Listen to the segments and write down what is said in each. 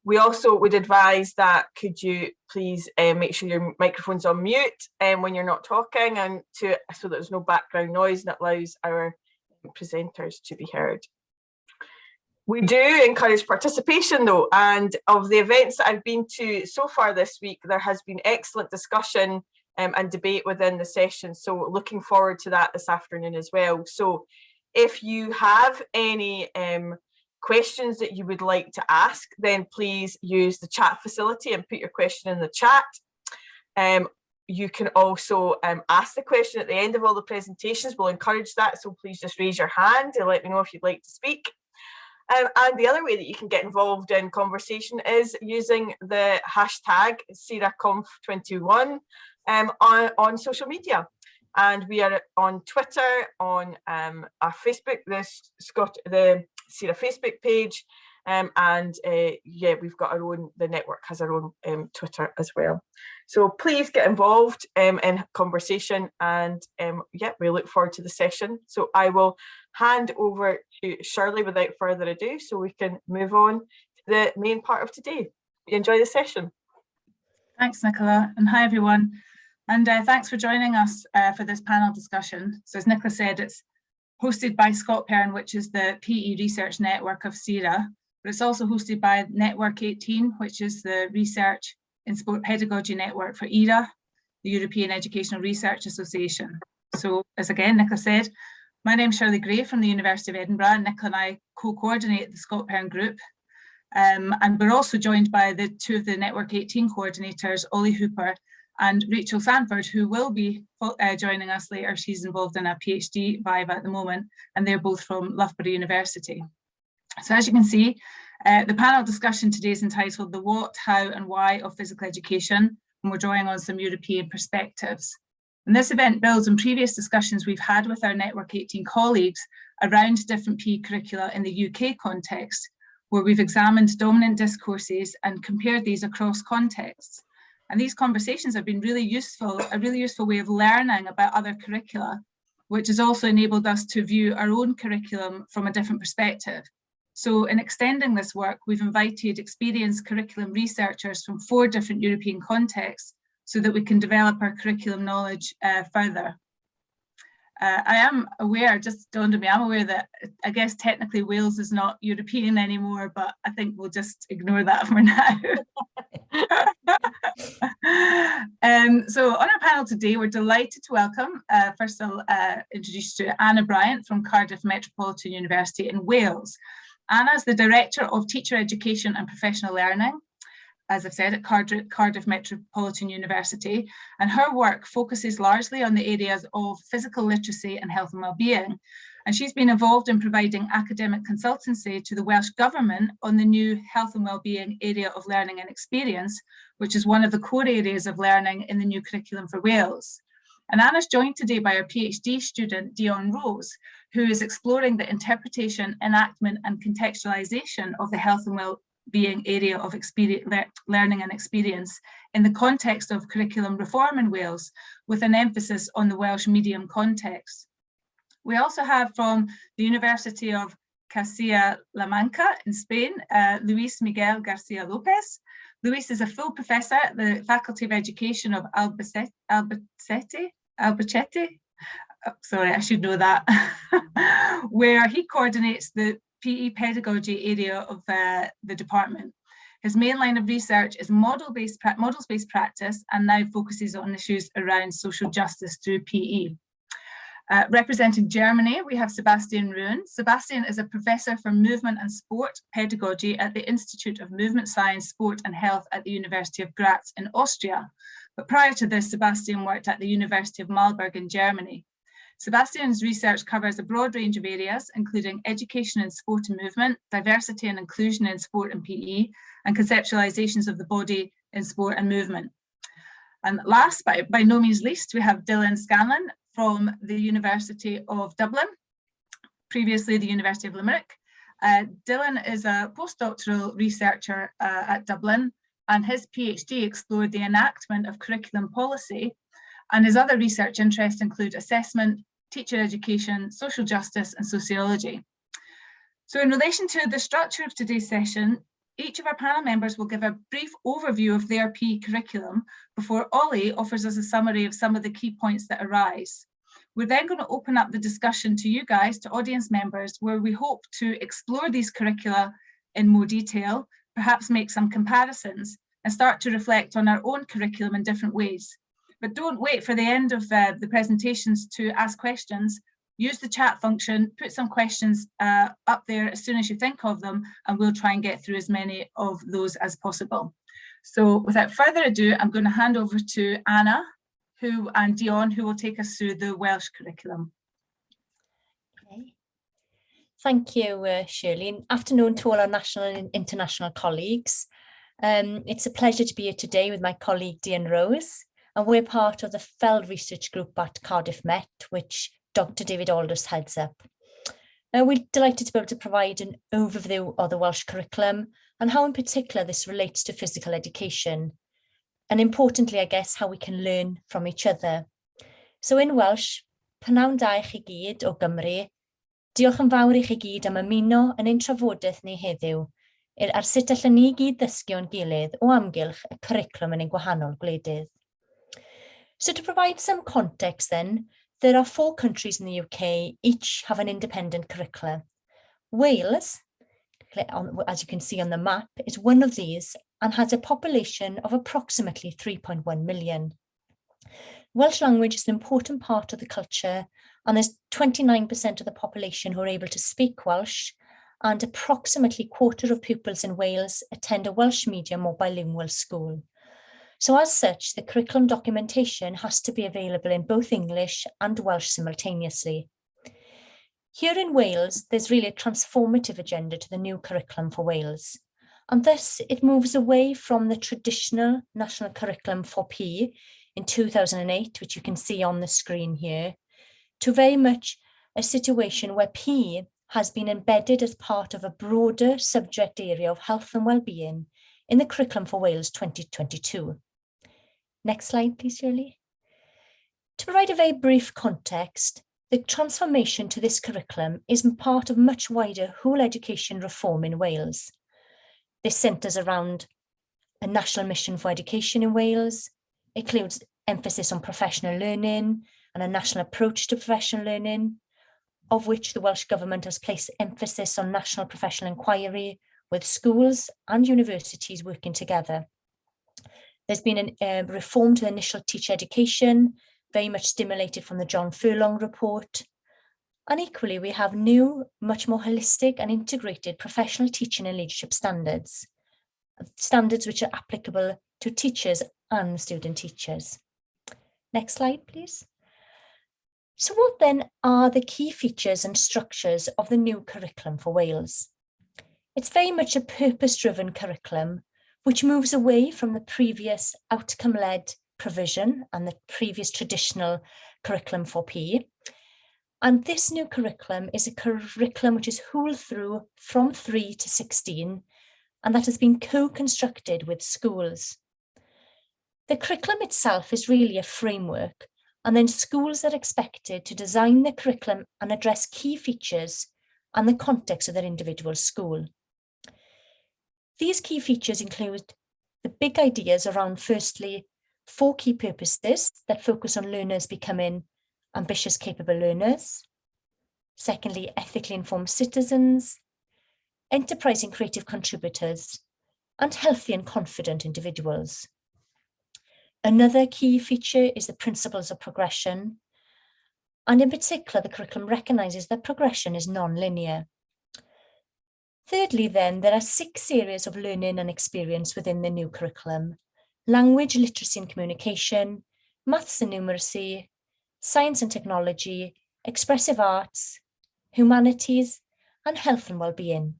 We also would advise that could you please make sure your microphone's on mute when you're not talking, and so that there's no background noise, and it allows our presenters to be heard. We do encourage participation though, and of the events that I've been to so far this week, there has been excellent discussion and debate within the session. So looking forward to that this afternoon as well. So if you have any questions that you would like to ask, then please use the chat facility and put your question in the chat. You can also ask the question at the end of all the presentations. We'll encourage that, so please just raise your hand and let me know if you'd like to speak. And the other way that you can get involved in conversation is using the hashtag SERAConf21 on social media. And we are on Twitter, on our Facebook, the SERA Facebook page, yeah, we've got our own, the network has our own Twitter as well. So please get involved in conversation, and yeah, we look forward to the session. So I will hand over to Shirley without further ado, so we can move on to the main part of today. Enjoy the session. Thanks, Nicola, and hi everyone. And thanks for joining us for this panel discussion. So as Nicola said, it's hosted by ScotPern, which is the PE research network of SERA, but it's also hosted by Network 18, which is the research in sport pedagogy network for ERA, the European Educational Research Association. So as again, Nicola said, my name's Shirley Gray from the University of Edinburgh, and Nicola and I co-coordinate the ScotPern group. And we're also joined by the two of the Network 18 coordinators, Ollie Hooper and Rachel Sanford, who will be joining us later. She's involved in a PhD viva at the moment, and they're both from Loughborough University. So as you can see, the panel discussion today is entitled The What, How and Why of Physical Education, and we're drawing on some European perspectives. And this event builds on previous discussions we've had with our Network 18 colleagues around different PE curricula in the UK context, where we've examined dominant discourses and compared these across contexts. And these conversations have been really useful, a really useful way of learning about other curricula, which has also enabled us to view our own curriculum from a different perspective. So in extending this work, we've invited experienced curriculum researchers from 4 different European contexts so that we can develop our curriculum knowledge further. I am aware, just dawned on me, I'm aware that I guess technically Wales is not European anymore, but I think we'll just ignore that for now. So on our panel today, we're delighted to welcome, first I'll introduce you to Anna Bryant from Cardiff Metropolitan University in Wales. Anna is the Director of Teacher Education and Professional Learning, as I've said, at Cardiff Metropolitan University, and her work focuses largely on the areas of physical literacy and health and wellbeing. And she's been involved in providing academic consultancy to the Welsh Government on the new health and wellbeing area of learning and experience, which is one of the core areas of learning in the new curriculum for Wales. And Anna's joined today by our PhD student, Dion Rose, who is exploring the interpretation, enactment and contextualisation of the health and wellbeing area of learning and experience in the context of curriculum reform in Wales, with an emphasis on the Welsh medium context. We also have from the University of Castilla-La Mancha in Spain, Luis Miguel Garcia Lopez. Luis is a full professor at the Faculty of Education of Albacete, sorry, I should know that, where he coordinates the PE pedagogy area of the department. His main line of research is models-based practice, and now focuses on issues around social justice through PE. Representing Germany, we have Sebastian Ruins. Sebastian is a professor for movement and sport pedagogy at the Institute of Movement Science, Sport and Health at the University of Graz in Austria. But prior to this, Sebastian worked at the University of Marburg in Germany. Sebastian's research covers a broad range of areas, including education in sport and movement, diversity and inclusion in sport and PE, and conceptualizations of the body in sport and movement. And last, but by no means least, we have Dylan Scanlon from the University of Dublin, previously the University of Limerick. Dylan is a postdoctoral researcher at Dublin, and his PhD explored the enactment of curriculum policy, and his other research interests include assessment, teacher education, social justice, and sociology. So in relation to the structure of today's session, Each of our panel members will give a brief overview of their PE curriculum before Ollie offers us a summary of some of the key points that arise. We're then going to open up the discussion to you guys, to audience members, where we hope to explore these curricula in more detail, perhaps make some comparisons, and start to reflect on our own curriculum in different ways. But don't wait for the end of the presentations to ask questions. Use the chat function, put some questions up there as soon as you think of them, and we'll try and get through as many of those as possible. So without further ado, I'm going to hand over to Anna and Dion, who will take us through the Welsh curriculum. Okay. Thank you, Shirley. Afternoon to all our national and international colleagues. It's a pleasure to be here today with my colleague Dion Rose, and we're part of the FELD research group at Cardiff Met, which Dr. David Aldous heads up. We're delighted to be able to provide an overview of the Welsh curriculum and how in particular this relates to physical education. And importantly, I guess, how we can learn from each other. So in Welsh, pnawn da I chi gyd o Gymru, diolch yn fawr I chi gyd am ymuno yn ein trafodaeth ni heddiw, ar sut allan ni gyd ddysgu o'n gilydd o amgylch y curriculum yn ein gwahanol gwledydd. So to provide some context then, there are 4 countries in the UK, each have an independent curricula. Wales, as you can see on the map, is one of these and has a population of approximately 3.1 million. Welsh language is an important part of the culture, and there's 29% of the population who are able to speak Welsh, and approximately a quarter of pupils in Wales attend a Welsh medium or bilingual school. So as such, the curriculum documentation has to be available in both English and Welsh simultaneously. Here in Wales, there's really a transformative agenda to the new curriculum for Wales. And thus it moves away from the traditional national curriculum for PE in 2008, which you can see on the screen here, to very much a situation where PE has been embedded as part of a broader subject area of health and well-being in the Curriculum for Wales 2022. Next slide, please, Shirley. To provide a very brief context, the transformation to this curriculum is part of much wider whole education reform in Wales. This centres around a national mission for education in Wales. It includes emphasis on professional learning and a national approach to professional learning, of which the Welsh Government has placed emphasis on national professional inquiry with schools and universities working together. There's been a reform to the initial teacher education, very much stimulated from the John Furlong report. And equally, we have new, much more holistic and integrated professional teaching and leadership standards which are applicable to teachers and student teachers. Next slide, please. So what then are the key features and structures of the new curriculum for Wales? It's very much a purpose-driven curriculum which moves away from the previous outcome-led provision and the previous traditional curriculum for PE. And this new curriculum is a curriculum which is whole through from 3 to 16, and that has been co-constructed with schools. The curriculum itself is really a framework, and then schools are expected to design the curriculum and address key features and the context of their individual school. These key features include the big ideas around, firstly, 4 key purposes that focus on learners becoming ambitious, capable learners. Secondly, ethically informed citizens, enterprising creative contributors, and healthy and confident individuals. Another key feature is the principles of progression. And in particular, the curriculum recognises that progression is non-linear. Thirdly, then, there are 6 areas of learning and experience within the new curriculum: language, literacy and communication, maths and numeracy, science and technology, expressive arts, humanities, and health and well-being.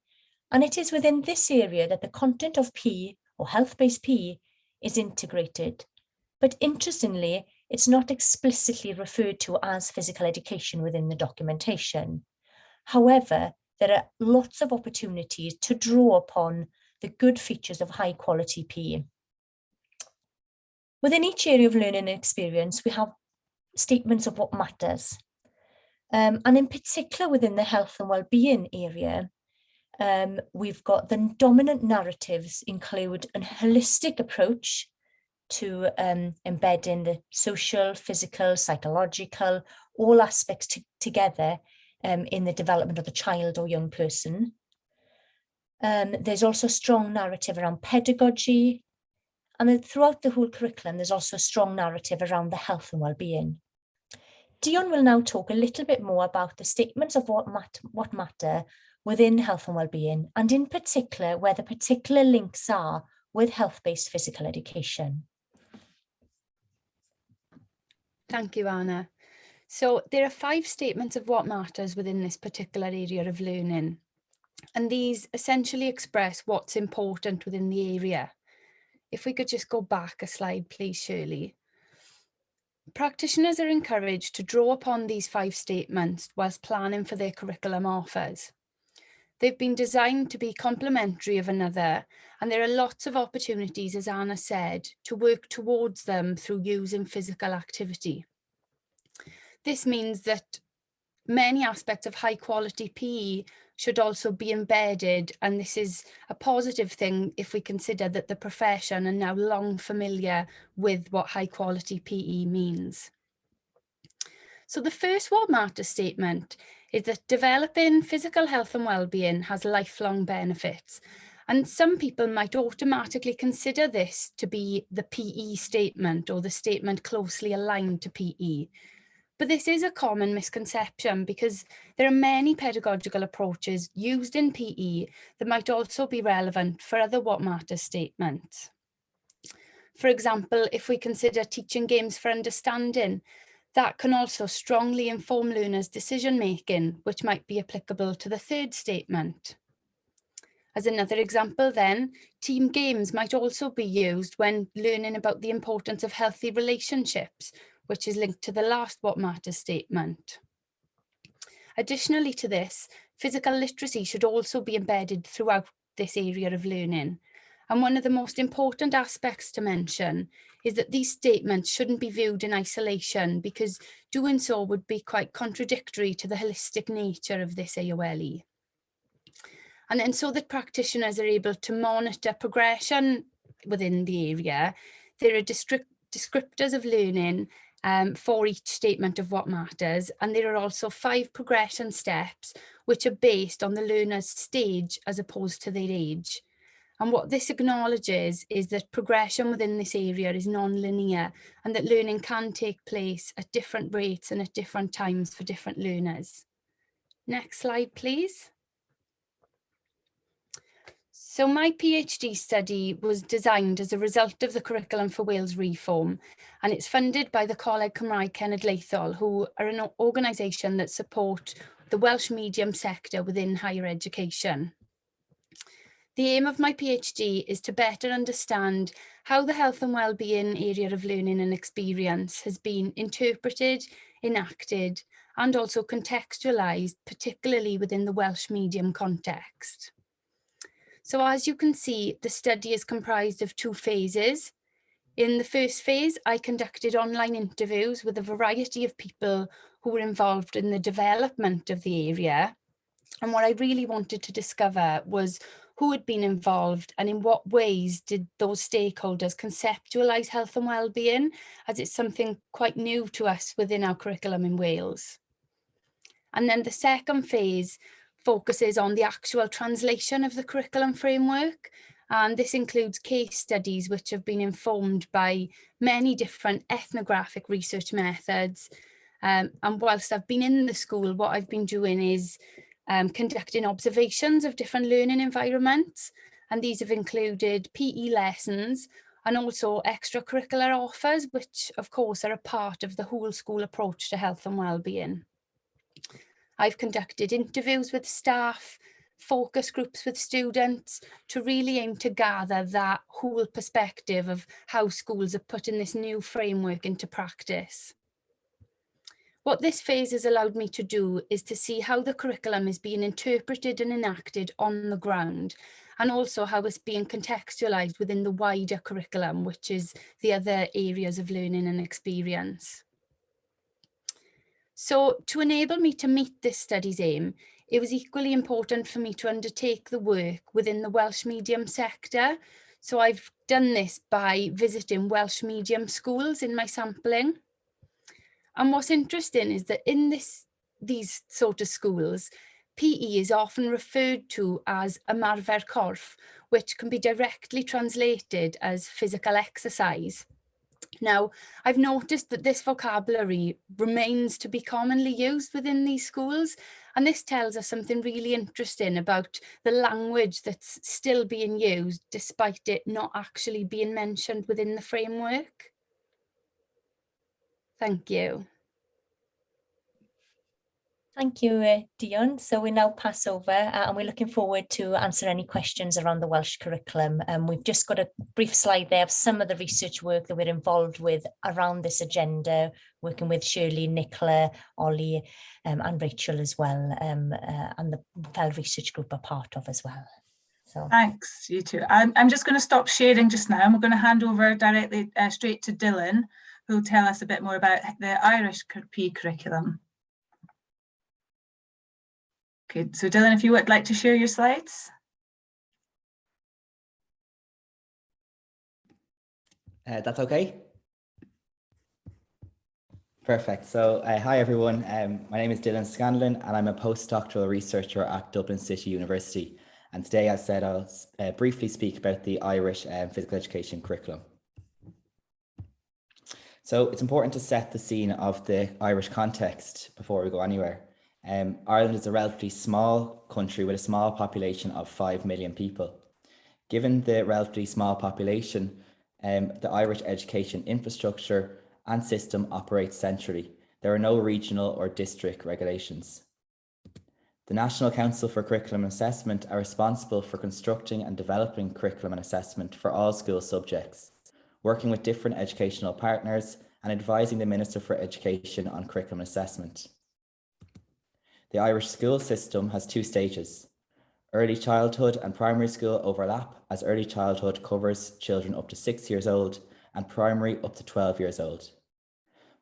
And it is within this area that the content of PE, or health-based PE, is integrated. But interestingly, it's not explicitly referred to as physical education within the documentation. However, there are lots of opportunities to draw upon the good features of high quality PE. Within each area of learning and experience, we have statements of what matters. And in particular within the health and well-being area, we've got the dominant narratives include a holistic approach to embedding the social, physical, psychological, all aspects together in the development of a child or young person. There's also a strong narrative around pedagogy, and then throughout the whole curriculum, there's also a strong narrative around the health and well-being. Dion will now talk a little bit more about the statements of what matter within health and well-being, and in particular, where the particular links are with health-based physical education. Thank you, Anna. So there are 5 statements of what matters within this particular area of learning. And these essentially express what's important within the area. If we could just go back a slide, please, Shirley. Practitioners are encouraged to draw upon these 5 statements whilst planning for their curriculum offers. They've been designed to be complementary of another, and there are lots of opportunities, as Anna said, to work towards them through using physical activity. This means that many aspects of high quality PE should also be embedded, and this is a positive thing if we consider that the profession are now long familiar with what high quality PE means. So the first what matters statement is that developing physical health and well-being has lifelong benefits. And some people might automatically consider this to be the PE statement or the statement closely aligned to PE. But this is a common misconception because there are many pedagogical approaches used in PE that might also be relevant for other what matters statements. For example, if we consider teaching games for understanding, that can also strongly inform learners' decision-making, which might be applicable to the third statement. As another example then, team games might also be used when learning about the importance of healthy relationships, which is linked to the last what matters statement. Additionally to this, physical literacy should also be embedded throughout this area of learning. And one of the most important aspects to mention is that these statements shouldn't be viewed in isolation, because doing so would be quite contradictory to the holistic nature of this AOLE. And then so that practitioners are able to monitor progression within the area, there are descriptors of learning for each statement of what matters, and there are also 5 progression steps which are based on the learner's stage as opposed to their age. And what this acknowledges is that progression within this area is non-linear, and that learning can take place at different rates and at different times for different learners. Next slide, please. So my PhD study was designed as a result of the Curriculum for Wales reform, and it's funded by the Coleg Cymraeg Cenedlaethol, who are an organisation that support the Welsh medium sector within higher education. The aim of my PhD is to better understand how the health and well-being area of learning and experience has been interpreted, enacted, and also contextualised, particularly within the Welsh medium context. So as you can see, the study is comprised of 2 phases. In the first phase, I conducted online interviews with a variety of people who were involved in the development of the area. And what I really wanted to discover was who had been involved and in what ways did those stakeholders conceptualise health and well-being, as it's something quite new to us within our curriculum in Wales. And then the second phase focuses on the actual translation of the curriculum framework, and this includes case studies which have been informed by many different ethnographic research methods. And whilst I've been in the school, what I've been doing is conducting observations of different learning environments, and these have included PE lessons and also extracurricular offers, which of course are a part of the whole school approach to health and well-being. I've conducted interviews with staff, focus groups with students, to really aim to gather that whole perspective of how schools are putting this new framework into practice. What this phase has allowed me to do is to see how the curriculum is being interpreted and enacted on the ground, and also how it's being contextualised within the wider curriculum, which is the other areas of learning and experience. So to enable me to meet this study's aim, it was equally important for me to undertake the work within the Welsh medium sector. So I've done this by visiting Welsh medium schools in my sampling. And what's interesting is that in these sort of schools, PE is often referred to as ymarfer corff, which can be directly translated as physical exercise. Now, I've noticed that this vocabulary remains to be commonly used within these schools, and this tells us something really interesting about the language that's still being used, despite it not actually being mentioned within the framework. Thank you. Thank you, Dion. So we now pass over and we're looking forward to answer any questions around the Welsh curriculum. We've just got a brief slide there of some of the research work that we're involved with around this agenda, working with Shirley, Nicola, Ollie and Rachel as well, and the fellow research group are part of as well. So thanks, you two. I'm just going to stop sharing just now, and we're going to hand over directly straight to Dylan, who will tell us a bit more about the Irish PE curriculum. Okay, so Dylan, if you would like to share your slides. That's okay. Perfect. So hi everyone. My name is Dylan Scanlon and I'm a postdoctoral researcher at Dublin City University. And today, as said, I'll briefly speak about the Irish physical education curriculum. So it's important to set the scene of the Irish context before we go anywhere. Ireland is a relatively small country with a small population of 5 million people. Given the relatively small population, the Irish education infrastructure and system operates centrally. There are no regional or district regulations. The National Council for Curriculum and Assessment are responsible for constructing and developing curriculum and assessment for all school subjects, working with different educational partners and advising the Minister for Education on curriculum and assessment. The Irish school system has two stages. Early childhood and primary school overlap, as early childhood covers children up to 6 years old and primary up to 12 years old.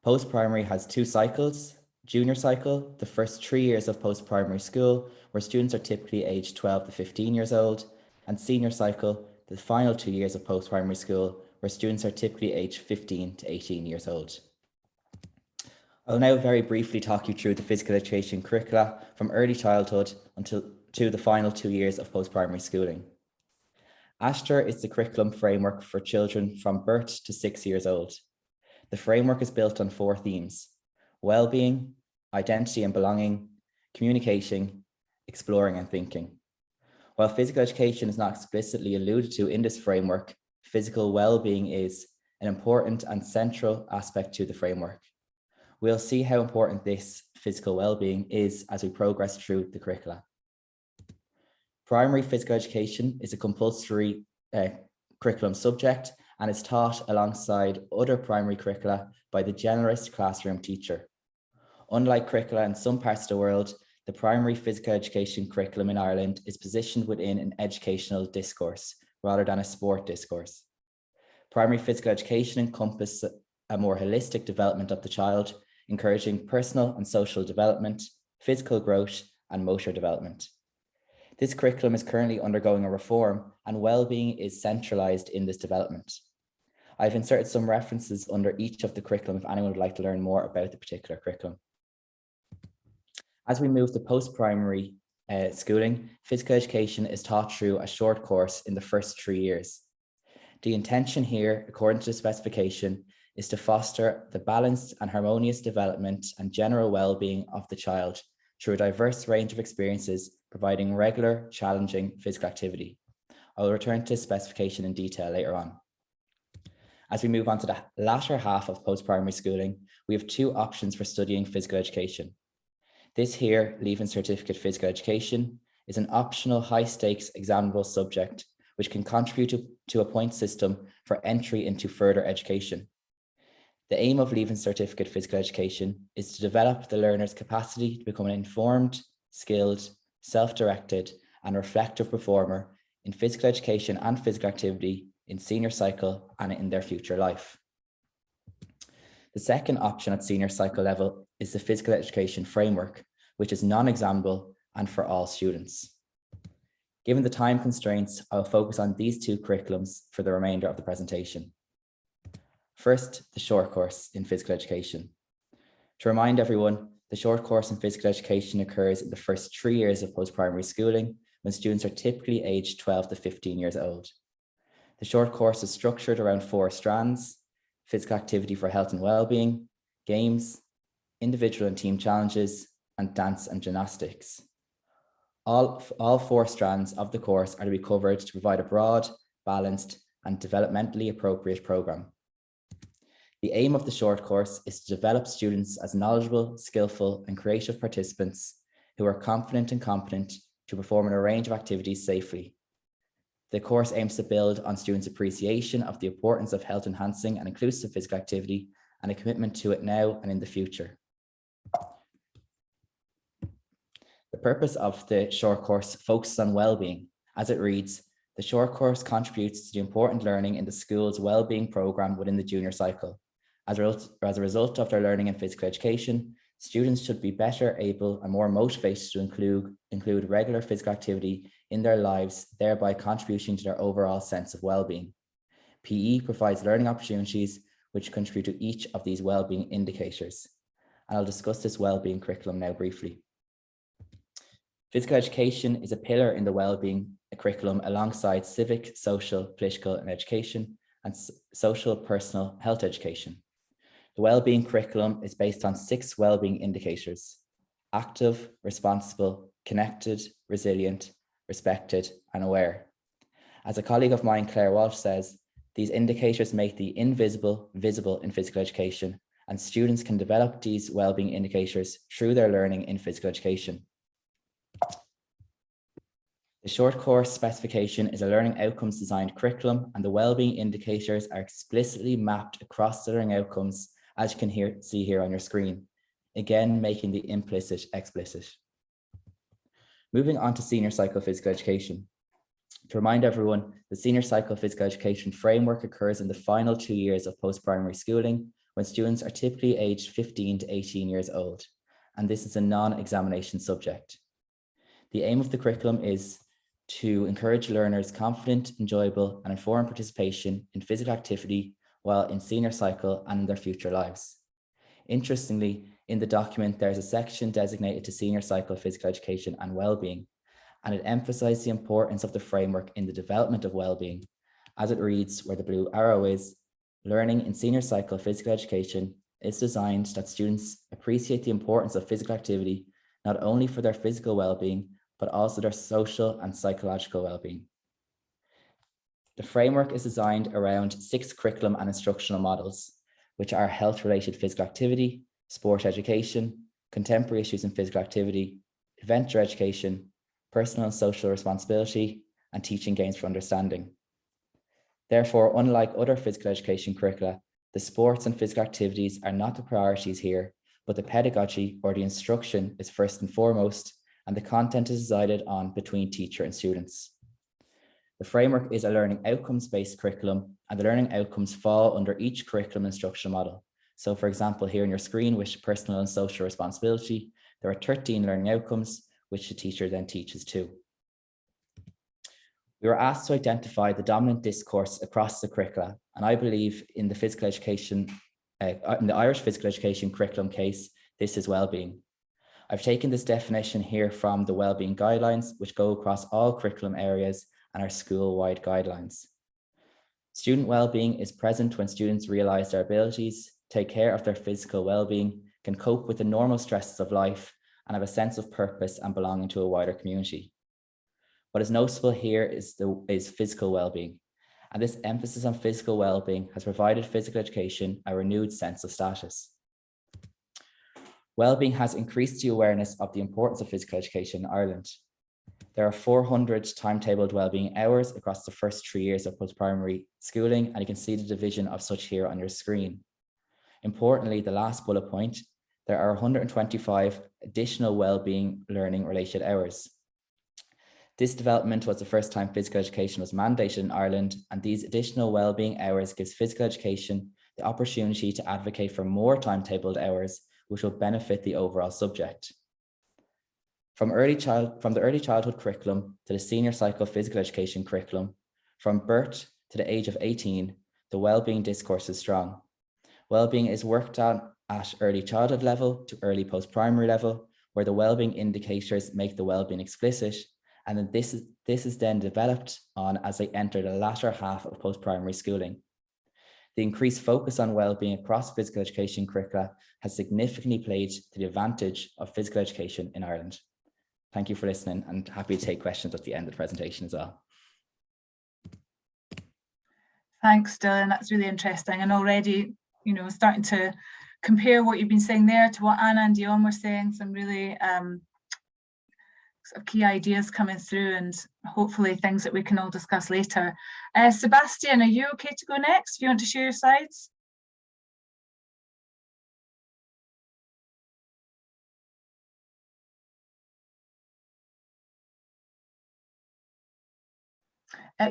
Post-primary has two cycles. Junior cycle, the first 3 years of post-primary school, where students are typically aged 12 to 15 years old, and senior cycle, the final 2 years of post-primary school, where students are typically aged 15 to 18 years old. I'll now very briefly talk you through the physical education curricula from early childhood until to the final 2 years of post-primary schooling. ASTER is the curriculum framework for children from birth to 6 years old. The framework is built on 4 themes: well-being, identity and belonging, communication, exploring and thinking. While physical education is not explicitly alluded to in this framework, physical well-being is an important and central aspect to the framework. We'll see how important this physical well-being is as we progress through the curricula. Primary physical education is a compulsory curriculum subject and is taught alongside other primary curricula by the generalist classroom teacher. Unlike curricula in some parts of the world, the primary physical education curriculum in Ireland is positioned within an educational discourse rather than a sport discourse. Primary physical education encompasses a more holistic development of the child, encouraging personal and social development, physical growth, and motor development. This curriculum is currently undergoing a reform, and well-being is centralised in this development. I've inserted some references under each of the curriculum if anyone would like to learn more about the particular curriculum. As we move to post-primary schooling, physical education is taught through a short course in the first 3 years. The intention here, according to the specification, is to foster the balanced and harmonious development and general well-being of the child through a diverse range of experiences, providing regular, challenging physical activity. I will return to the specification in detail later on. As we move on to the latter half of post-primary schooling, we have 2 options for studying physical education. This here, Leaving Certificate Physical Education, is an optional high-stakes examinable subject which can contribute to a point system for entry into further education. The aim of Leaving Certificate Physical Education is to develop the learner's capacity to become an informed, skilled, self-directed and reflective performer in physical education and physical activity in senior cycle and in their future life. The second option at senior cycle level is the physical education framework, which is non-examinable and for all students. Given the time constraints, I'll focus on these two curriculums for the remainder of the presentation. First, the short course in physical education. To remind everyone, the short course in physical education occurs in the first 3 years of post-primary schooling, when students are typically aged 12 to 15 years old. The short course is structured around 4 strands: physical activity for health and well-being, games, individual and team challenges, and dance and gymnastics. All 4 strands of the course are to be covered to provide a broad, balanced, and developmentally appropriate programme. The aim of the short course is to develop students as knowledgeable, skillful, and creative participants who are confident and competent to perform in a range of activities safely. The course aims to build on students' appreciation of the importance of health enhancing and inclusive physical activity and a commitment to it now and in the future. The purpose of the short course focuses on well-being. As it reads, the short course contributes to the important learning in the school's well-being programme within the junior cycle. As a result of their learning in physical education, students should be better able and more motivated to include regular physical activity in their lives, thereby contributing to their overall sense of well-being. PE provides learning opportunities which contribute to each of these well-being indicators. And I'll discuss this well-being curriculum now briefly. Physical education is a pillar in the well-being curriculum alongside civic, social, political, and education, and social, personal, health education. The well-being curriculum is based on 6 well-being indicators: active, responsible, connected, resilient, respected, and aware. As a colleague of mine, Claire Walsh, says, these indicators make the invisible visible in physical education, and students can develop these well-being indicators through their learning in physical education. The short course specification is a learning outcomes designed curriculum, and the well-being indicators are explicitly mapped across the learning outcomes, as you can see here on your screen, again making the implicit explicit. Moving on to senior cycle physical education. To remind everyone, the senior cycle physical education framework occurs in the final 2 years of post-primary schooling, when students are typically aged 15 to 18 years old, and this is a non-examination subject. The aim of the curriculum is to encourage learners' confident, enjoyable, and informed participation in physical activity while in senior cycle and in their future lives. Interestingly, in the document, there's a section designated to senior cycle physical education and well-being, and it emphasized the importance of the framework in the development of well-being. As it reads, where the blue arrow is, learning in senior cycle physical education is designed that students appreciate the importance of physical activity, not only for their physical well-being, but also their social and psychological well-being. The framework is designed around 6 curriculum and instructional models, which are health-related physical activity, sport education, contemporary issues in physical activity, adventure education, personal and social responsibility, and teaching games for understanding. Therefore, unlike other physical education curricula, the sports and physical activities are not the priorities here, but the pedagogy or the instruction is first and foremost, and the content is decided on between teacher and students. The framework is a learning outcomes-based curriculum, and the learning outcomes fall under each curriculum instructional model. So for example, here on your screen, with personal and social responsibility, there are 13 learning outcomes, which the teacher then teaches to. We were asked to identify the dominant discourse across the curricula, and I believe in the physical education, in the Irish physical education curriculum case, this is well-being. I've taken this definition here from the well-being guidelines, which go across all curriculum areas and are school-wide guidelines. Student well-being is present when students realize their abilities, take care of their physical well-being, can cope with the normal stresses of life, and have a sense of purpose and belonging to a wider community. What is noticeable here is physical well-being, and this emphasis on physical well-being has provided physical education a renewed sense of status. Well-being has increased the awareness of the importance of physical education in Ireland. There are 400 timetabled wellbeing hours across the first 3 years of post-primary schooling, and you can see the division of such here on your screen. Importantly, the last bullet point, there are 125 additional wellbeing learning related hours. This development was the first time physical education was mandated in Ireland, and these additional wellbeing hours gives physical education the opportunity to advocate for more timetabled hours, which will benefit the overall subject. From the early childhood curriculum to the senior psychophysical education curriculum, from birth to the age of 18, the well-being discourse is strong. Well-being is worked on at early childhood level to early post-primary level, where the well-being indicators make the well-being explicit, and then this is then developed on as they enter the latter half of post-primary schooling. The increased focus on well-being across physical education curricula has significantly played to the advantage of physical education in Ireland. Thank you for listening, and happy to take questions at the end of the presentation as well. Thanks, Dylan. That's really interesting. And already, you know, starting to compare what you've been saying there to what Anna and Dion were saying, some really sort of key ideas coming through, and hopefully things that we can all discuss later. Sebastian, are you okay to go next? If you want to share your slides?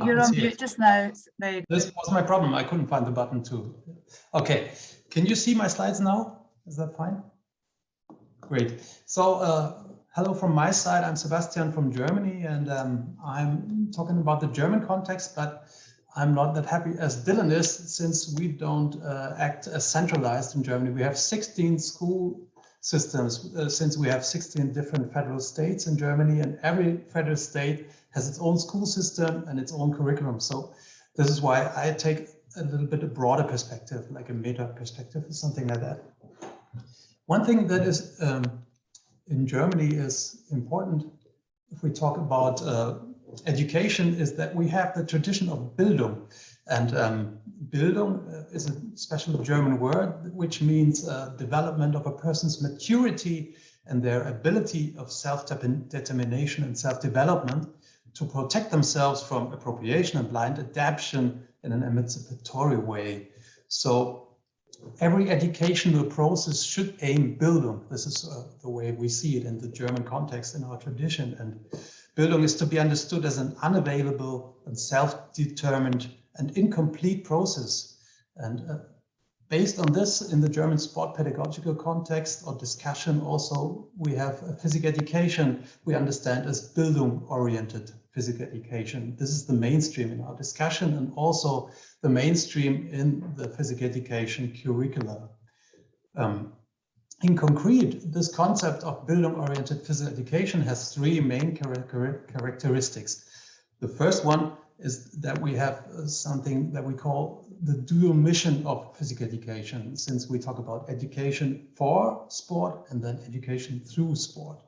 You're on mute just now. This was my problem. I couldn't find the button too. Okay, can you see my slides now? Is that fine? Great. So hello from my side. I'm Sebastian from Germany, and I'm talking about the German context, but I'm not that happy as Dylan is, since we don't act as centralized in Germany. We have 16 school systems, since we have 16 different federal states in Germany, and every federal state has its own school system and its own curriculum. So this is why I take a little bit a broader perspective, like a meta perspective or something like that. One thing that is in Germany is important if we talk about education is that we have the tradition of Bildung. And Bildung is a special German word, which means development of a person's maturity and their ability of self-determination and self-development to protect themselves from appropriation and blind adaptation in an emancipatory way. So every educational process should aim Bildung. This is the way we see it in the German context, in our tradition. And Bildung is to be understood as an unavailable and self-determined and incomplete process. And based on this, in the German sport pedagogical context or discussion, also we have a physical education we understand as Bildung-oriented physical education. This is the mainstream in our discussion and also the mainstream in the physical education curricula. In concrete, this concept of Bildung-oriented physical education has three main characteristics. The first one is that we have something that we call the dual mission of physical education, since we talk about education for sport and then education through sport,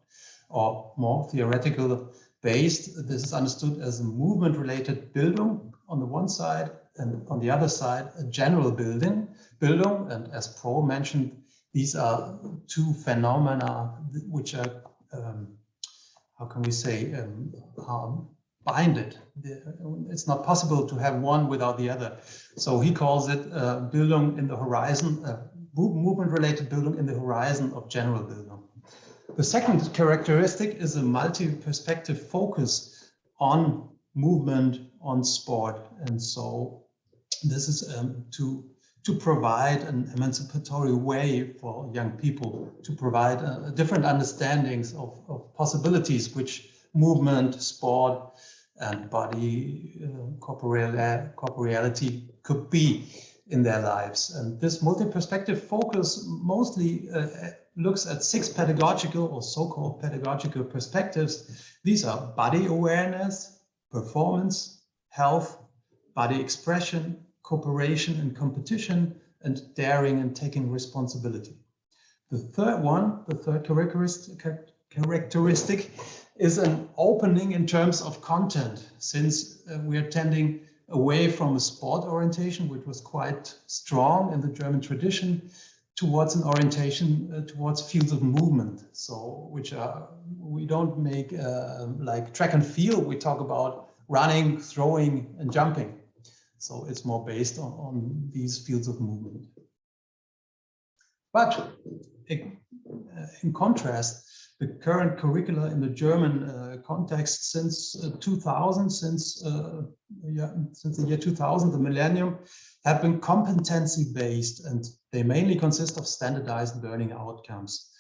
or more theoretical based. This is understood as a movement-related Bildung on the one side, and on the other side, a general Bildung. And as Pro mentioned, these are two phenomena which are, how can we say, binded. It's not possible to have one without the other. So he calls it Bildung in the horizon, movement-related Bildung in the horizon of general Bildung. The second characteristic is a multi-perspective focus on movement, on sport. And so this is to provide an emancipatory way for young people, to provide different understandings of possibilities which movement, sport, and body corporeality could be in their lives. And this multi-perspective focus mostly looks at 6 pedagogical or so-called pedagogical perspectives. These are body awareness, performance, health, body expression, cooperation and competition, and daring and taking responsibility. The third one, the third characteristic is an opening in terms of content, since we are tending away from a sport orientation, which was quite strong in the German tradition, towards an orientation towards fields of movement. So which are, we don't make like track and field, we talk about running, throwing and jumping. So it's more based on these fields of movement. But in contrast, the current curricula in the German context since 2000, since the year 2000, the millennium, have been competency-based, and they mainly consist of standardized learning outcomes.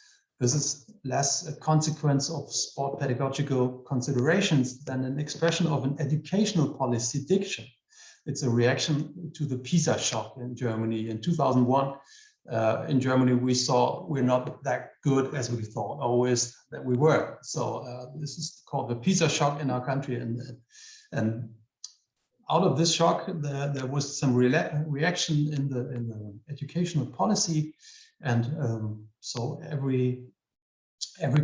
This is less a consequence of sport pedagogical considerations than an expression of an educational policy diction. It's a reaction to the PISA shock in Germany in 2001. In Germany, we saw we're not that good as we thought always that we were. So this is called the PISA shock in our country. And out of this shock, there was some reaction in the educational policy. And so every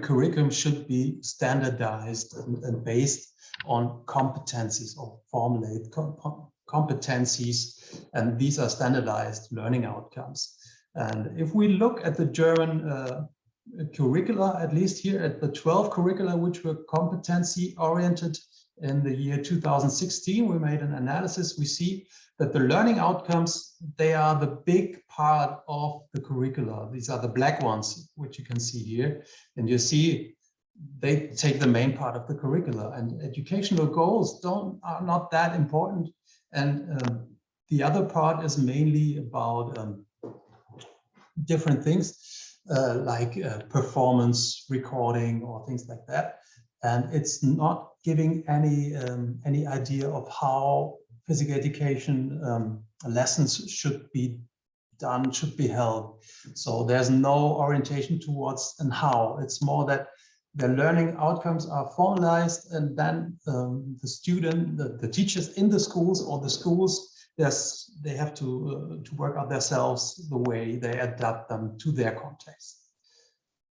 curriculum should be standardized and based on competencies or formulate competencies, and these are standardized learning outcomes. And if we look at the German curricula, at least here at the 12 curricula which were competency oriented in the year 2016, we made an analysis. We see that the learning outcomes, they are the big part of the curricula. These are the black ones, which you can see here. And you see they take the main part of the curricula, and educational goals are not that important. And the other part is mainly about different things like performance recording or things like that. And it's not giving any idea of how physical education lessons should be done, should be held. So there's no orientation towards and how. It's more that the learning outcomes are formalized, and then the teachers in the schools or the schools, they have to work out themselves the way they adapt them to their context.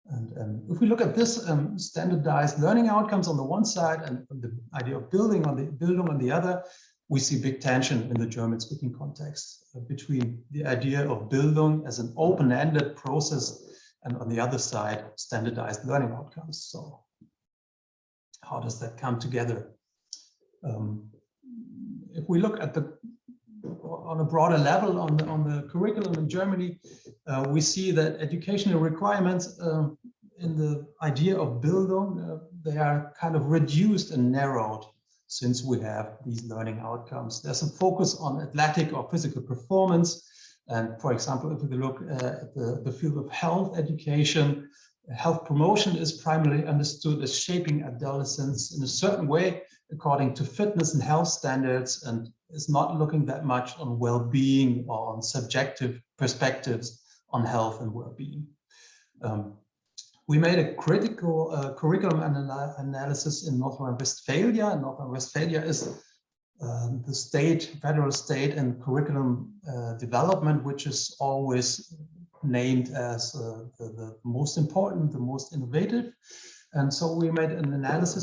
And if we look at this standardized learning outcomes on the one side and the idea of building on the other, we see big tension in the German-speaking context between the idea of Bildung as an open-ended process and on the other side, standardized learning outcomes. So how does that come together? If we look at on a broader level on the curriculum in Germany, we see that educational requirements in the idea of Bildung, they are kind of reduced and narrowed since we have these learning outcomes. There's a focus on athletic or physical performance. And for example, if we look at the field of health education, health promotion is primarily understood as shaping adolescents in a certain way according to fitness and health standards, and is not looking that much on well-being or on subjective perspectives on health and well-being. We made a critical curriculum analysis in North Rhine-Westphalia. And North Rhine-Westphalia is the federal state and curriculum development, which is always named as the most important, the most innovative. And so we made an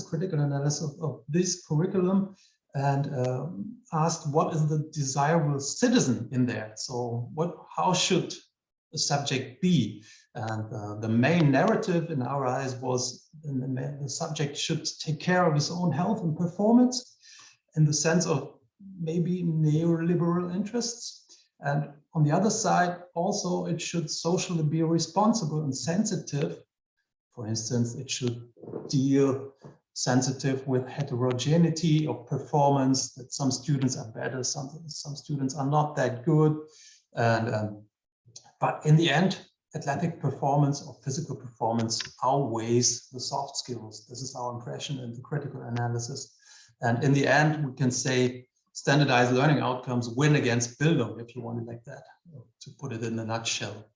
critical analysis of this curriculum and asked what is the desirable citizen in there? So how should a subject be? And the main narrative in our eyes was the subject should take care of his own health and performance in the sense of maybe neoliberal interests. And on the other side, also, it should socially be responsible and sensitive. For instance, it should deal sensitive with heterogeneity of performance, that some students are better, some students are not that good. And but in the end, athletic performance or physical performance outweighs the soft skills. This is our impression in the critical analysis. And in the end, we can say standardized learning outcomes win against Bildung, if you want it like that, to put it in a nutshell.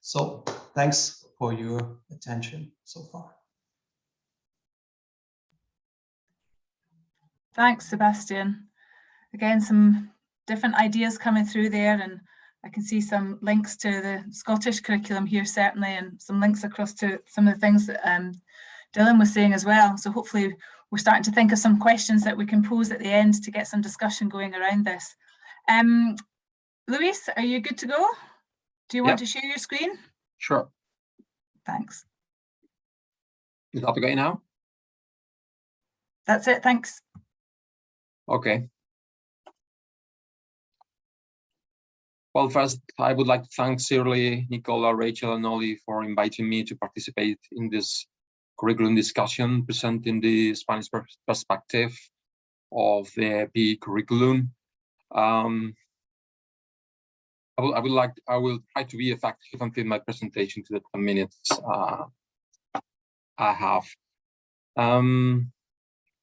So thanks for your attention so far. Thanks, Sebastian. Again, some different ideas coming through there, and I can see some links to the Scottish curriculum here, certainly, and some links across to some of the things that Dylan was saying as well. So hopefully we're starting to think of some questions that we can pose at the end to get some discussion going around this. Luis, are you good to go? Do you want to share your screen? Sure. Thanks. Is that okay now? That's it, thanks. Okay. Well, first, I would like to thank sincerely Nicola, Rachel, and Ollie for inviting me to participate in this curriculum discussion, presenting the Spanish perspective of the PE curriculum. I will try to be effective and fit my presentation to the 10 minutes I have.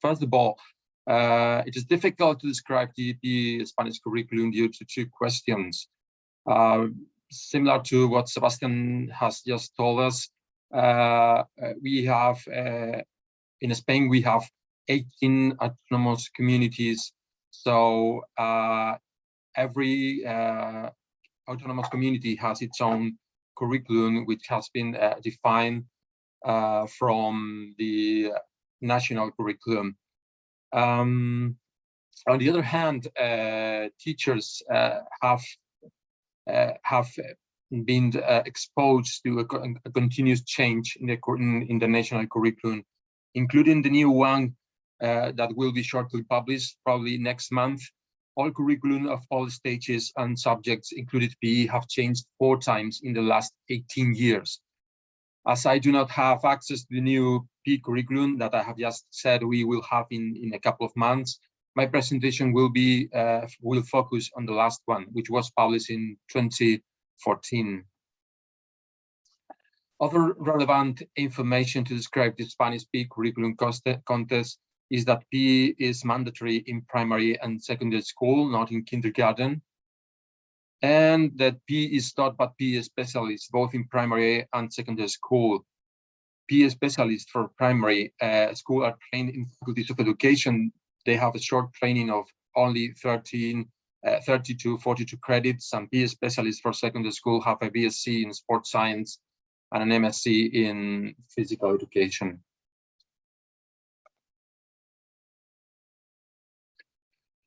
First of all, it is difficult to describe the Spanish curriculum due to two questions. Similar to what Sebastian has just told us, we have, in Spain, we have 18 autonomous communities. So every autonomous community has its own curriculum, which has been defined from the national curriculum. On the other hand, teachers have been exposed to a continuous change in the national curriculum, including the new one that will be shortly published, probably next month. All curriculum of all stages and subjects, included PE, have changed 4 times in the last 18 years. As I do not have access to the new PE curriculum that I have just said we will have in a couple of months, my presentation will focus on the last one, which was published in 2014. Other relevant information to describe the Spanish PE curriculum context is that PE is mandatory in primary and secondary school, not in kindergarten, and that PE is taught by PE specialists, both in primary and secondary school. PE specialists for primary school are trained in faculties of education. They have a short training of only 30 to 42 credits, and PE specialists for secondary school have a BSc in sports science and an MSc in physical education.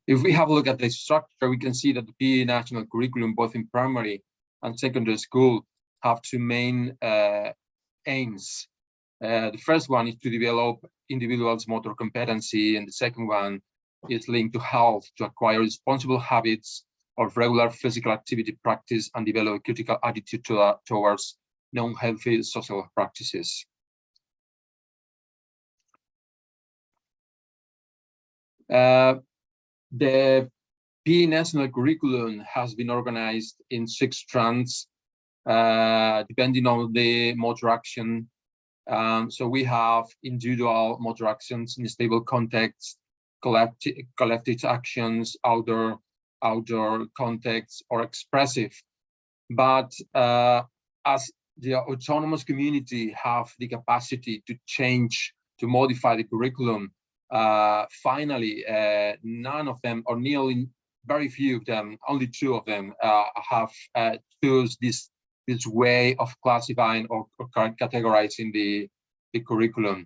If we have a look at the structure, we can see that the PE national curriculum, both in primary and secondary school, have 2 main aims. The first one is to develop individuals' motor competency, and the second one is linked to health, to acquire responsible habits of regular physical activity practice and develop a critical attitude towards non-healthy social practices. The PE national curriculum has been organized in 6 strands, depending on the motor action. So we have individual motor actions in a stable context, collective actions, outdoor context, or expressive. But as the autonomous community have the capacity to change, to modify the curriculum, finally, none of them, or nearly very few of them, only 2 of them, have choose this way of classifying or categorizing the curriculum.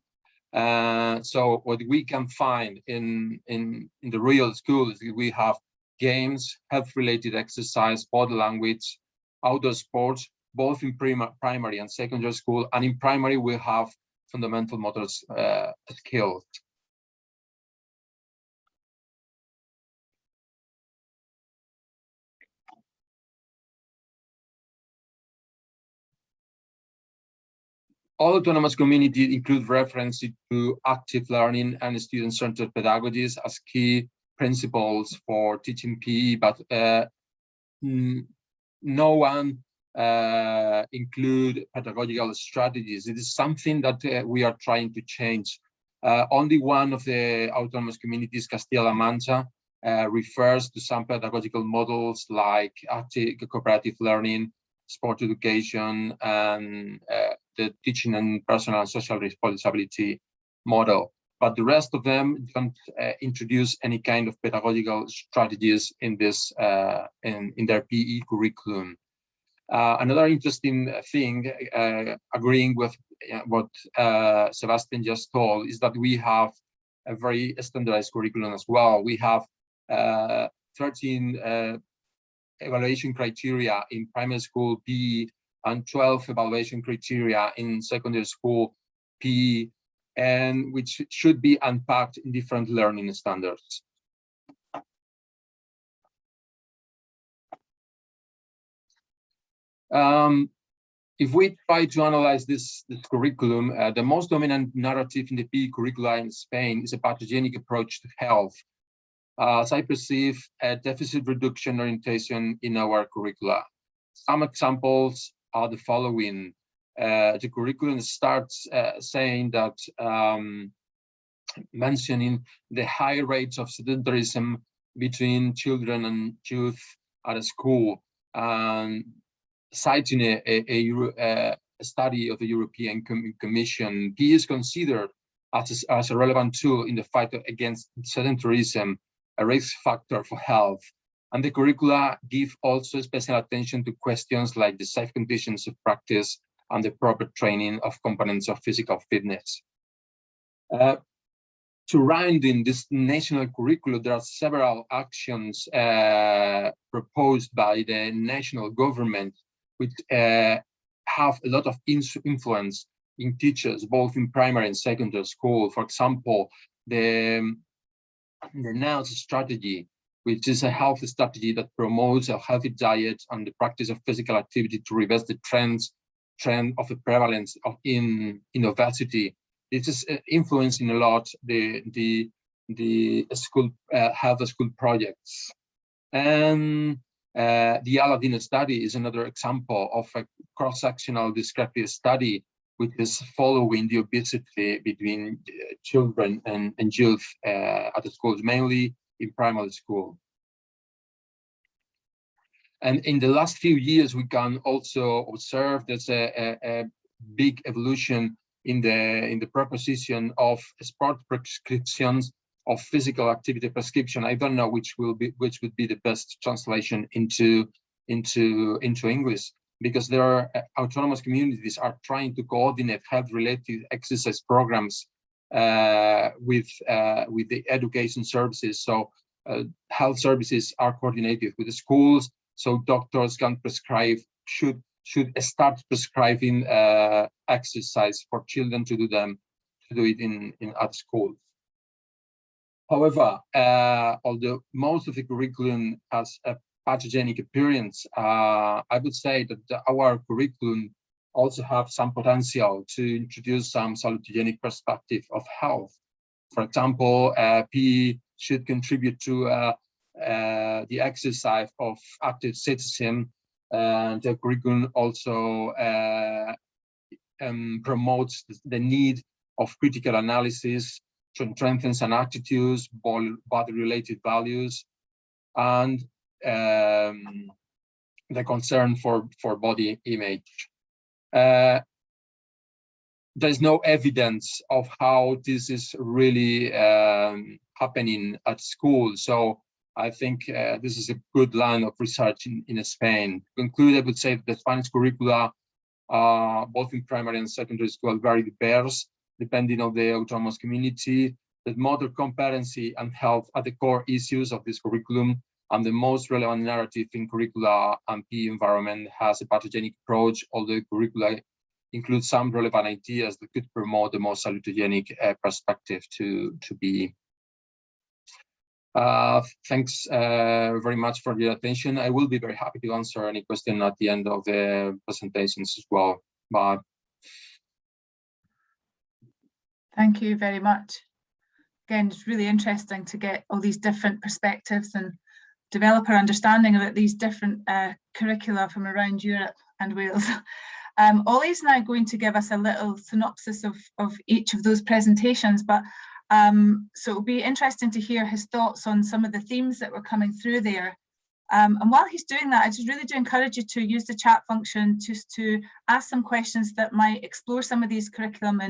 So what we can find in the real school is we have games, health-related exercise, body language, outdoor sports, both in primary and secondary school. And in primary, we have fundamental motor skills. All autonomous communities include reference to active learning and student-centered pedagogies as key principles for teaching PE, but no one include pedagogical strategies. It is something that we are trying to change. Only one of the autonomous communities, Castilla-La Mancha, refers to some pedagogical models like active cooperative learning, sport education, and the teaching and personal and social responsibility model. But the rest of them don't introduce any kind of pedagogical strategies in this in their PE curriculum. Another interesting thing, agreeing with what Sebastian just told, is that we have a very standardized curriculum as well. We have 13 evaluation criteria in primary school PE and 12 evaluation criteria in secondary school PE, and which should be unpacked in different learning standards. If we try to analyze this curriculum, the most dominant narrative in the PE curricula in Spain is a pathogenic approach to health. As I perceive a deficit reduction orientation in our curricula. Some examples are the following. the curriculum starts saying that mentioning the high rates of sedentarism between children and youth at a school, and citing a study of the European Commission. PE is considered as a relevant tool in the fight against sedentarism, a risk factor for health. And the curricula give also special attention to questions like the safe conditions of practice and the proper training of components of physical fitness. To round in this national curriculum, there are several actions proposed by the national government, which have a lot of influence in teachers, both in primary and secondary school. For example, the NOWS strategy, which is a health strategy that promotes a healthy diet and the practice of physical activity to reverse the trend of the prevalence of in obesity. It is influencing a lot the school health school projects. And the Aladdin study is another example of a cross-sectional descriptive study, which is following the obesity between children and youth at the schools, mainly in primary school. And in the last few years, we can also observe there's a big evolution in the proposition of sport prescriptions, of physical activity prescription. I don't know which would be the best translation into English, because there are autonomous communities are trying to coordinate health-related exercise programs with the education services. So health services are coordinated with the schools, so doctors can prescribe, should start prescribing exercise for children to do it in at schools. However, although most of the curriculum has a pathogenic appearance, I would say that our curriculum also have some potential to introduce some salutogenic perspective of health. For example, PE should contribute to the exercise of active citizen. The curriculum also promotes the need of critical analysis, strengthens and attitudes, body-related values, and the concern for body image. There's no evidence of how this is really happening at school. So I think this is a good line of research in Spain. To conclude, I would say that the Spanish curricula, both in primary and secondary school, are very diverse, depending on the autonomous community. That motor competency and health are the core issues of this curriculum, and the most relevant narrative in curricula and PE environment has a pathogenic approach, although curricula includes some relevant ideas that could promote the more salutogenic perspective to be. Thanks very much for your attention. I will be very happy to answer any question at the end of the presentations as well. Bye. Thank you very much. Again, it's really interesting to get all these different perspectives and develop our understanding about these different curricula from around Europe and Wales. Ollie's now going to give us a little synopsis of each of those presentations, but so it'll be interesting to hear his thoughts on some of the themes that were coming through there. And while he's doing that, I just really do encourage you to use the chat function just to ask some questions that might explore some of these curriculum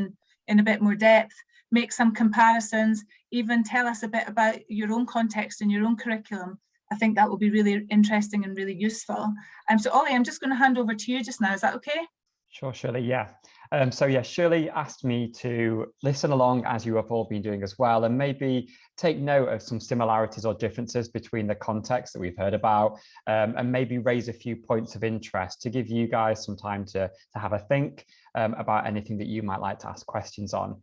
in a bit more depth, make some comparisons, even tell us a bit about your own context and your own curriculum. I think that will be really interesting and really useful. So Ollie, I'm just going to hand over to you just now. Is that okay? Sure, Shirley, yeah. So yeah, Shirley asked me to listen along as you have all been doing as well, and maybe take note of some similarities or differences between the context that we've heard about, and maybe raise a few points of interest to give you guys some time to have a think about anything that you might like to ask questions on.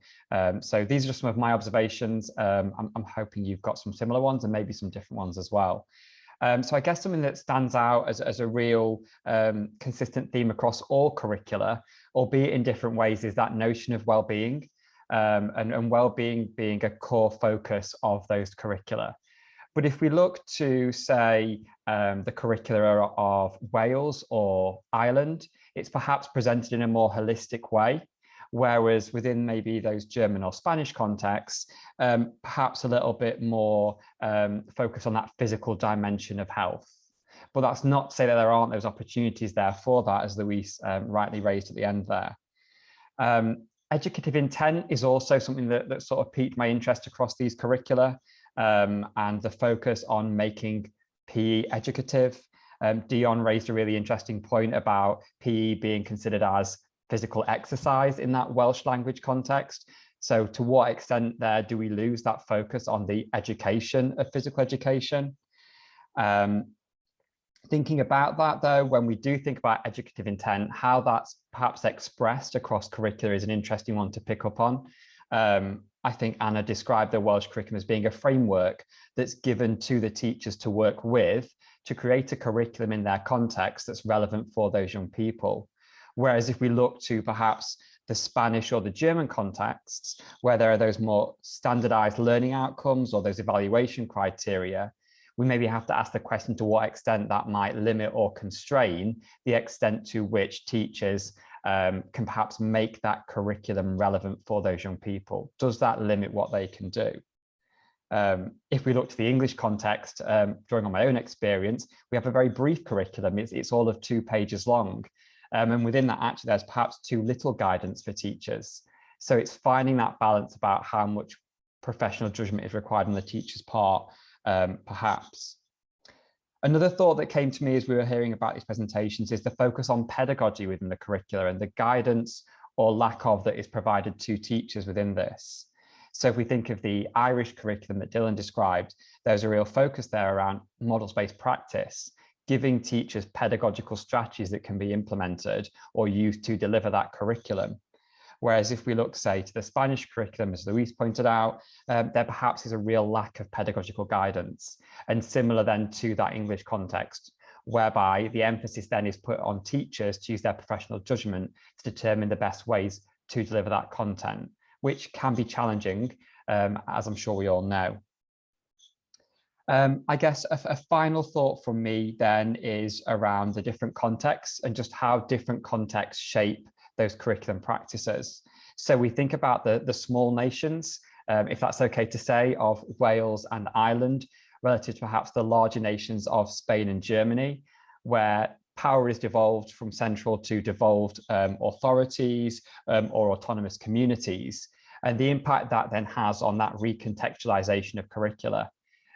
So these are just some of my observations. I'm hoping you've got some similar ones and maybe some different ones as well. So I guess something that stands out as a real consistent theme across all curricula, albeit in different ways, is that notion of well-being, and well-being being a core focus of those curricula. But if we look to, say, the curricula of Wales or Ireland, it's perhaps presented in a more holistic way, whereas within maybe those German or Spanish contexts, perhaps a little bit more focus on that physical dimension of health. But that's not to say that there aren't those opportunities there for that, as Louise rightly raised at the end there. Educative intent is also something that sort of piqued my interest across these curricula, and the focus on making PE educative. Dion raised a really interesting point about PE being considered as physical exercise in that Welsh language context. So to what extent there do we lose that focus on the education of physical education? Thinking about that though, when we do think about educative intent, how that's perhaps expressed across curricula is an interesting one to pick up on. I think Anna described the Welsh curriculum as being a framework that's given to the teachers to work with to create a curriculum in their context that's relevant for those young people. Whereas if we look to perhaps the Spanish or the German contexts, where there are those more standardized learning outcomes or those evaluation criteria, we maybe have to ask the question to what extent that might limit or constrain the extent to which teachers can perhaps make that curriculum relevant for those young people. Does that limit what they can do? If we look to the English context, drawing on my own experience, we have a very brief curriculum. It's all of 2 pages long. And within that, actually, there's perhaps too little guidance for teachers. So it's finding that balance about how much professional judgment is required on the teacher's part, perhaps. Another thought that came to me as we were hearing about these presentations is the focus on pedagogy within the curricula and the guidance or lack of that is provided to teachers within this. So if we think of the Irish curriculum that Dylan described, there's a real focus there around models-based practice, giving teachers pedagogical strategies that can be implemented or used to deliver that curriculum. Whereas if we look, say, to the Spanish curriculum, as Louise pointed out, there perhaps is a real lack of pedagogical guidance. And similar then to that English context, whereby the emphasis then is put on teachers to use their professional judgment to determine the best ways to deliver that content, which can be challenging, as I'm sure we all know. I guess a final thought from me then is around the different contexts and just how different contexts shape those curriculum practices. So we think about the small nations, if that's okay to say, of Wales and Ireland, relative to perhaps the larger nations of Spain and Germany, where power is devolved from central to devolved authorities or autonomous communities, and the impact that then has on that recontextualization of curricula.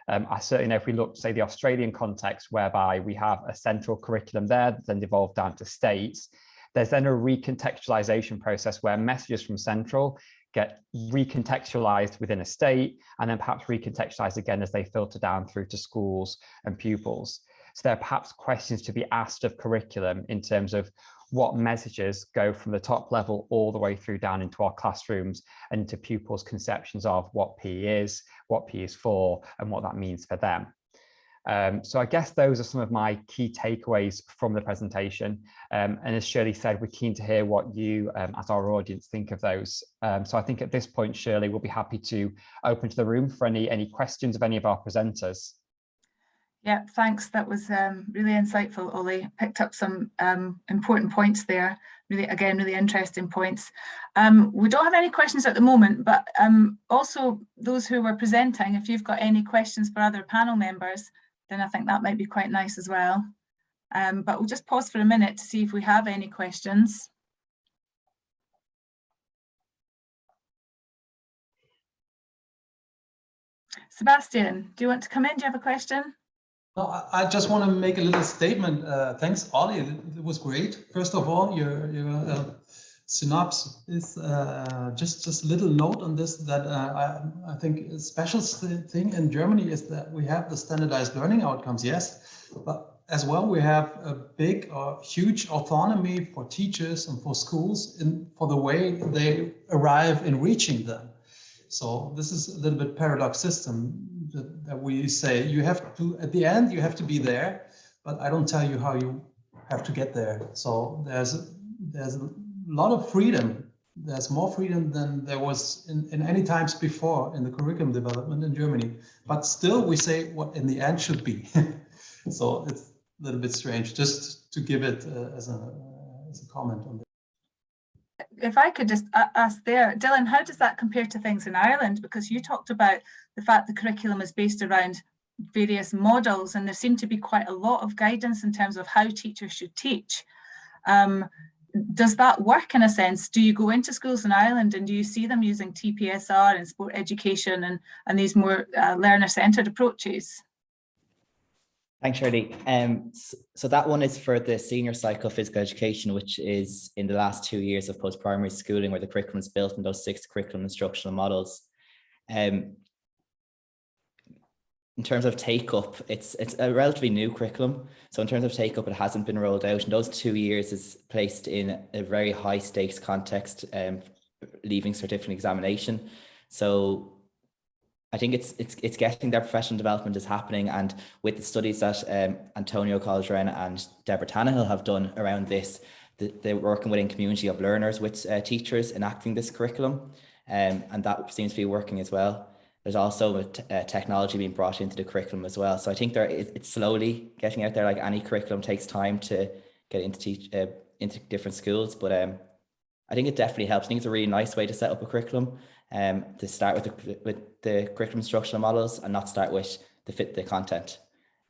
I certainly know if we look, say, the Australian context, whereby we have a central curriculum there, then devolved down to states, there's then a recontextualization process where messages from central get recontextualized within a state and then perhaps recontextualized again as they filter down through to schools and pupils. So there are perhaps questions to be asked of curriculum in terms of what messages go from the top level all the way through down into our classrooms and into pupils' conceptions of what PE is for, and what that means for them. So I guess those are some of my key takeaways from the presentation. And as Shirley said, we're keen to hear what you, as our audience, think of those. So I think at this point, Shirley, we'll be happy to open to the room for any questions of any of our presenters. Yeah, thanks. That was really insightful, Ollie. Picked up some important points there. Really interesting points. We don't have any questions at the moment, but also those who were presenting, if you've got any questions for other panel members, then I think that might be quite nice as well. But we'll just pause for a minute to see if we have any questions. Sebastian, do you want to come in? Do you have a question? No, I just want to make a little statement. Thanks, Ollie. It was great. First of all, your synopsis is just a little note on this, that I think a special thing in Germany is that we have the standardized learning outcomes, yes, but as well we have a big or huge autonomy for teachers and for schools for the way they arrive in reaching them. So this is a little bit paradox system that we say you have to, at the end, you have to be there, but I don't tell you how you have to get there. So there's a lot of freedom there's more freedom than there was in any times before in the curriculum development in Germany. But still, we say what in the end should be. So it's a little bit strange, just to give it as a comment on this. If I could just ask there, Dylan, how does that compare to things in Ireland? Because you talked about the fact the curriculum is based around various models, and there seemed to be quite a lot of guidance in terms of how teachers should teach. Does that work in a sense? Do you go into schools in Ireland and do you see them using TPSR and sport education and these more learner-centred approaches? Thanks, Shirley. So that one is for the senior psychophysical education, which is in the last 2 years of post-primary schooling, where the curriculum is built in those 6 curriculum instructional models. In terms of take-up, it's a relatively new curriculum. So in terms of take-up, it hasn't been rolled out. And those 2 years is placed in a very high stakes context, leaving certificate examination. So I think it's getting their professional development is happening, and with the studies that Antonio Calderon and Deborah Tannehill have done around this, they're working within community of learners with teachers enacting this curriculum, and that seems to be working as well. There's also technology being brought into the curriculum as well. So I think it's slowly getting out there. Like any curriculum takes time to get into different schools, but I think it definitely helps. I think it's a really nice way to set up a curriculum. To start with the curriculum instructional models and not start with the content.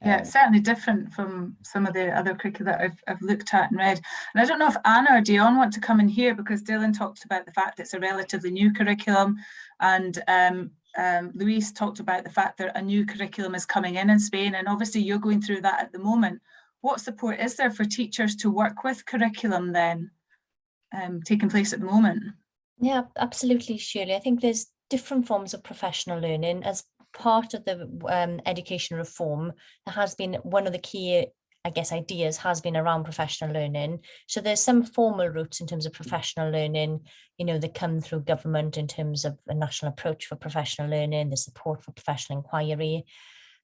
Yeah, it's certainly different from some of the other curricula that I've looked at and read. And I don't know if Anna or Dion want to come in here, because Dylan talked about the fact it's a relatively new curriculum, and Luis talked about the fact that a new curriculum is coming in Spain, and obviously you're going through that at the moment. What support is there for teachers to work with curriculum then taking place at the moment? Yeah, absolutely, Shirley. I think there's different forms of professional learning. As part of the education reform, there has been one of the key, I guess, ideas has been around professional learning. So there's some formal routes in terms of professional learning, that come through government in terms of a national approach for professional learning, the support for professional inquiry.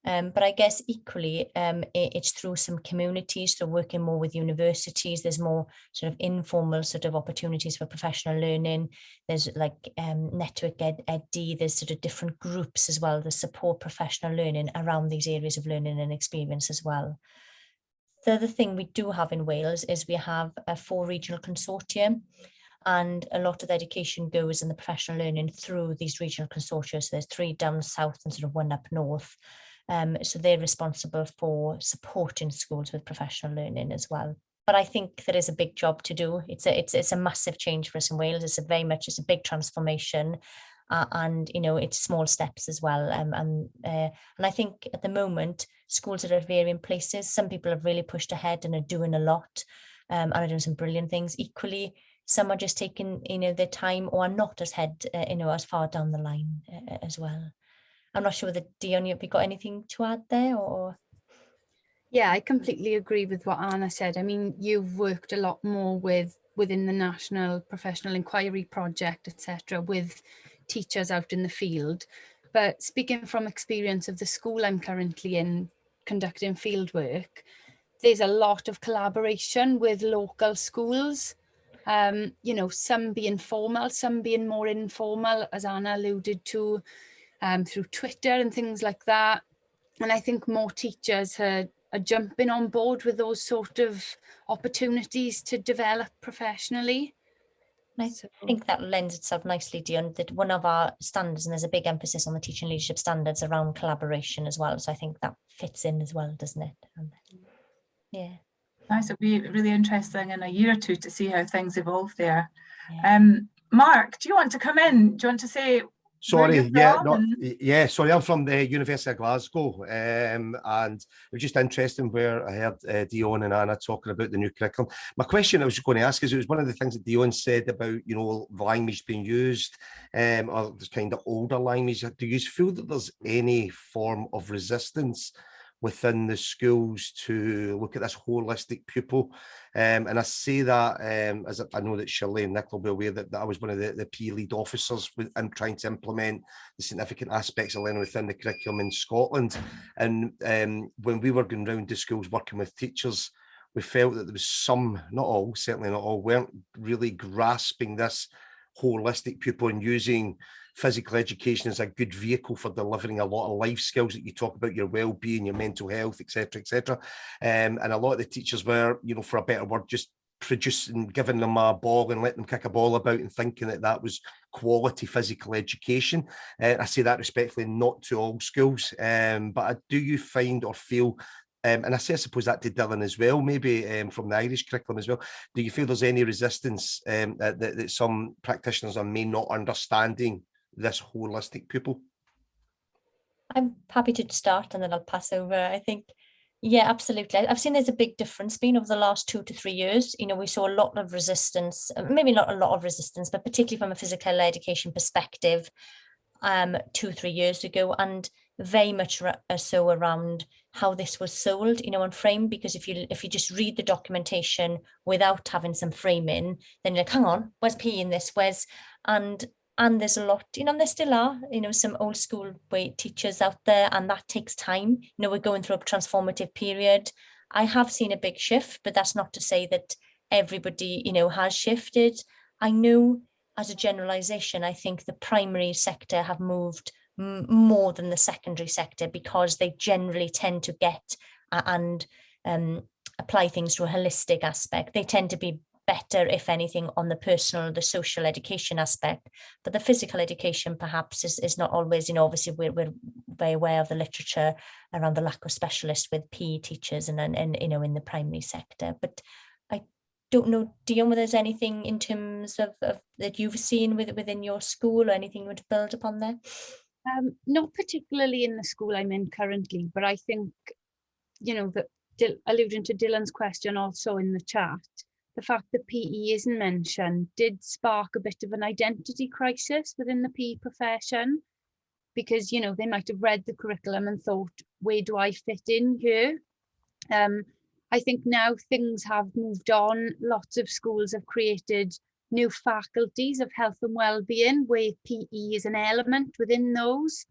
But I guess equally, it's through some communities, so working more with universities. There's more sort of informal sort of opportunities for professional learning. There's like Network EdD, there's sort of different groups as well that support professional learning around these areas of learning and experience as well. The other thing we do have in Wales is we have 4 regional consortia, and a lot of the education goes in the professional learning through these regional consortia. So there's 3 down south and sort of 1 up north. So they're responsible for supporting schools with professional learning as well. But I think there is a big job to do. It's a massive change for us in Wales. It's a big transformation, and it's small steps as well. And I think at the moment schools are at varying places. Some people have really pushed ahead and are doing a lot, and are doing some brilliant things. Equally, some are just taking their time, or are not as as far down the line as well. I'm not sure whether Dion, have you got anything to add there, or? Yeah, I completely agree with what Anna said. I mean, you've worked a lot more within the National Professional Inquiry Project, etc., with teachers out in the field. But speaking from experience of the school I'm currently in, conducting field work, there's a lot of collaboration with local schools. Some being formal, some being more informal, as Anna alluded to, through Twitter and things like that. And I think more teachers are jumping on board with those sort of opportunities to develop professionally. I think that lends itself nicely, Dion, that one of our standards, and there's a big emphasis on the teaching leadership standards around collaboration as well. So I think that fits in as well, doesn't it? Yeah. Nice. It'll be really interesting in a year or two to see how things evolve there. Yeah. Mark, do you want to come in? Do you want to say? Sorry, sorry, I'm from the University of Glasgow, and it was just interesting where I heard Dion and Anna talking about the new curriculum. My question I was going to ask is, it was one of the things that Dion said about, language being used, or this kind of older language. Do you feel that there's any form of resistance within the schools to look at this holistic pupil? And I say that as I know that Shirley and Nick will be aware that I was one of the PE lead officers in trying to implement the significant aspects of learning within the curriculum in Scotland. And when we were going around to schools working with teachers, we felt that there was some, not all, certainly not all, weren't really grasping this holistic pupil and using physical education as a good vehicle for delivering a lot of life skills that you talk about, your well-being, your mental health, etc., etc. And a lot of the teachers were, you know, for a better word, just producing, giving them a ball and letting them kick a ball about and thinking that that was quality physical education. I say that respectfully, not to all schools, but do you find or feel, and I suppose that to Dylan as well, maybe from the Irish curriculum as well, do you feel there's any resistance that some practitioners are may not understanding this holistic pupil? I'm happy to start and then I'll pass over. I think, yeah, absolutely. I've seen there's a big difference been over the last 2 to 3 years. You know, we saw a lot of resistance, maybe not a lot of resistance, but particularly from a physical education perspective 2 or 3 years ago, and very much so around how this was sold, you know, on frame. Because if you just read the documentation without having some framing, then you're like, hang on, where's PE in this? And there's a lot, you know, and there still are, you know, some old school way teachers out there, and that takes time. You know, we're going through a transformative period. I have seen a big shift, but that's not to say that everybody, you know, has shifted. I know as a generalization, I think the primary sector have moved more than the secondary sector, because they generally tend to get and apply things to a holistic aspect. They tend to be better, if anything, on the personal, the social education aspect, but the physical education perhaps is not always, you know, obviously we're very aware of the literature around the lack of specialists with PE teachers and you know, in the primary sector. But I don't know, Dion, whether there's anything in terms of that you've seen within your school, or anything you would build upon there? Not particularly in the school I'm in currently, but I think, you know, that alluding to Dylan's question also in the chat, the fact that PE isn't mentioned did spark a bit of an identity crisis within the PE profession, because, you know, they might have read the curriculum and thought, where do I fit in here? I think now things have moved on. Lots of schools have created new faculties of health and well-being where PE is an element within those.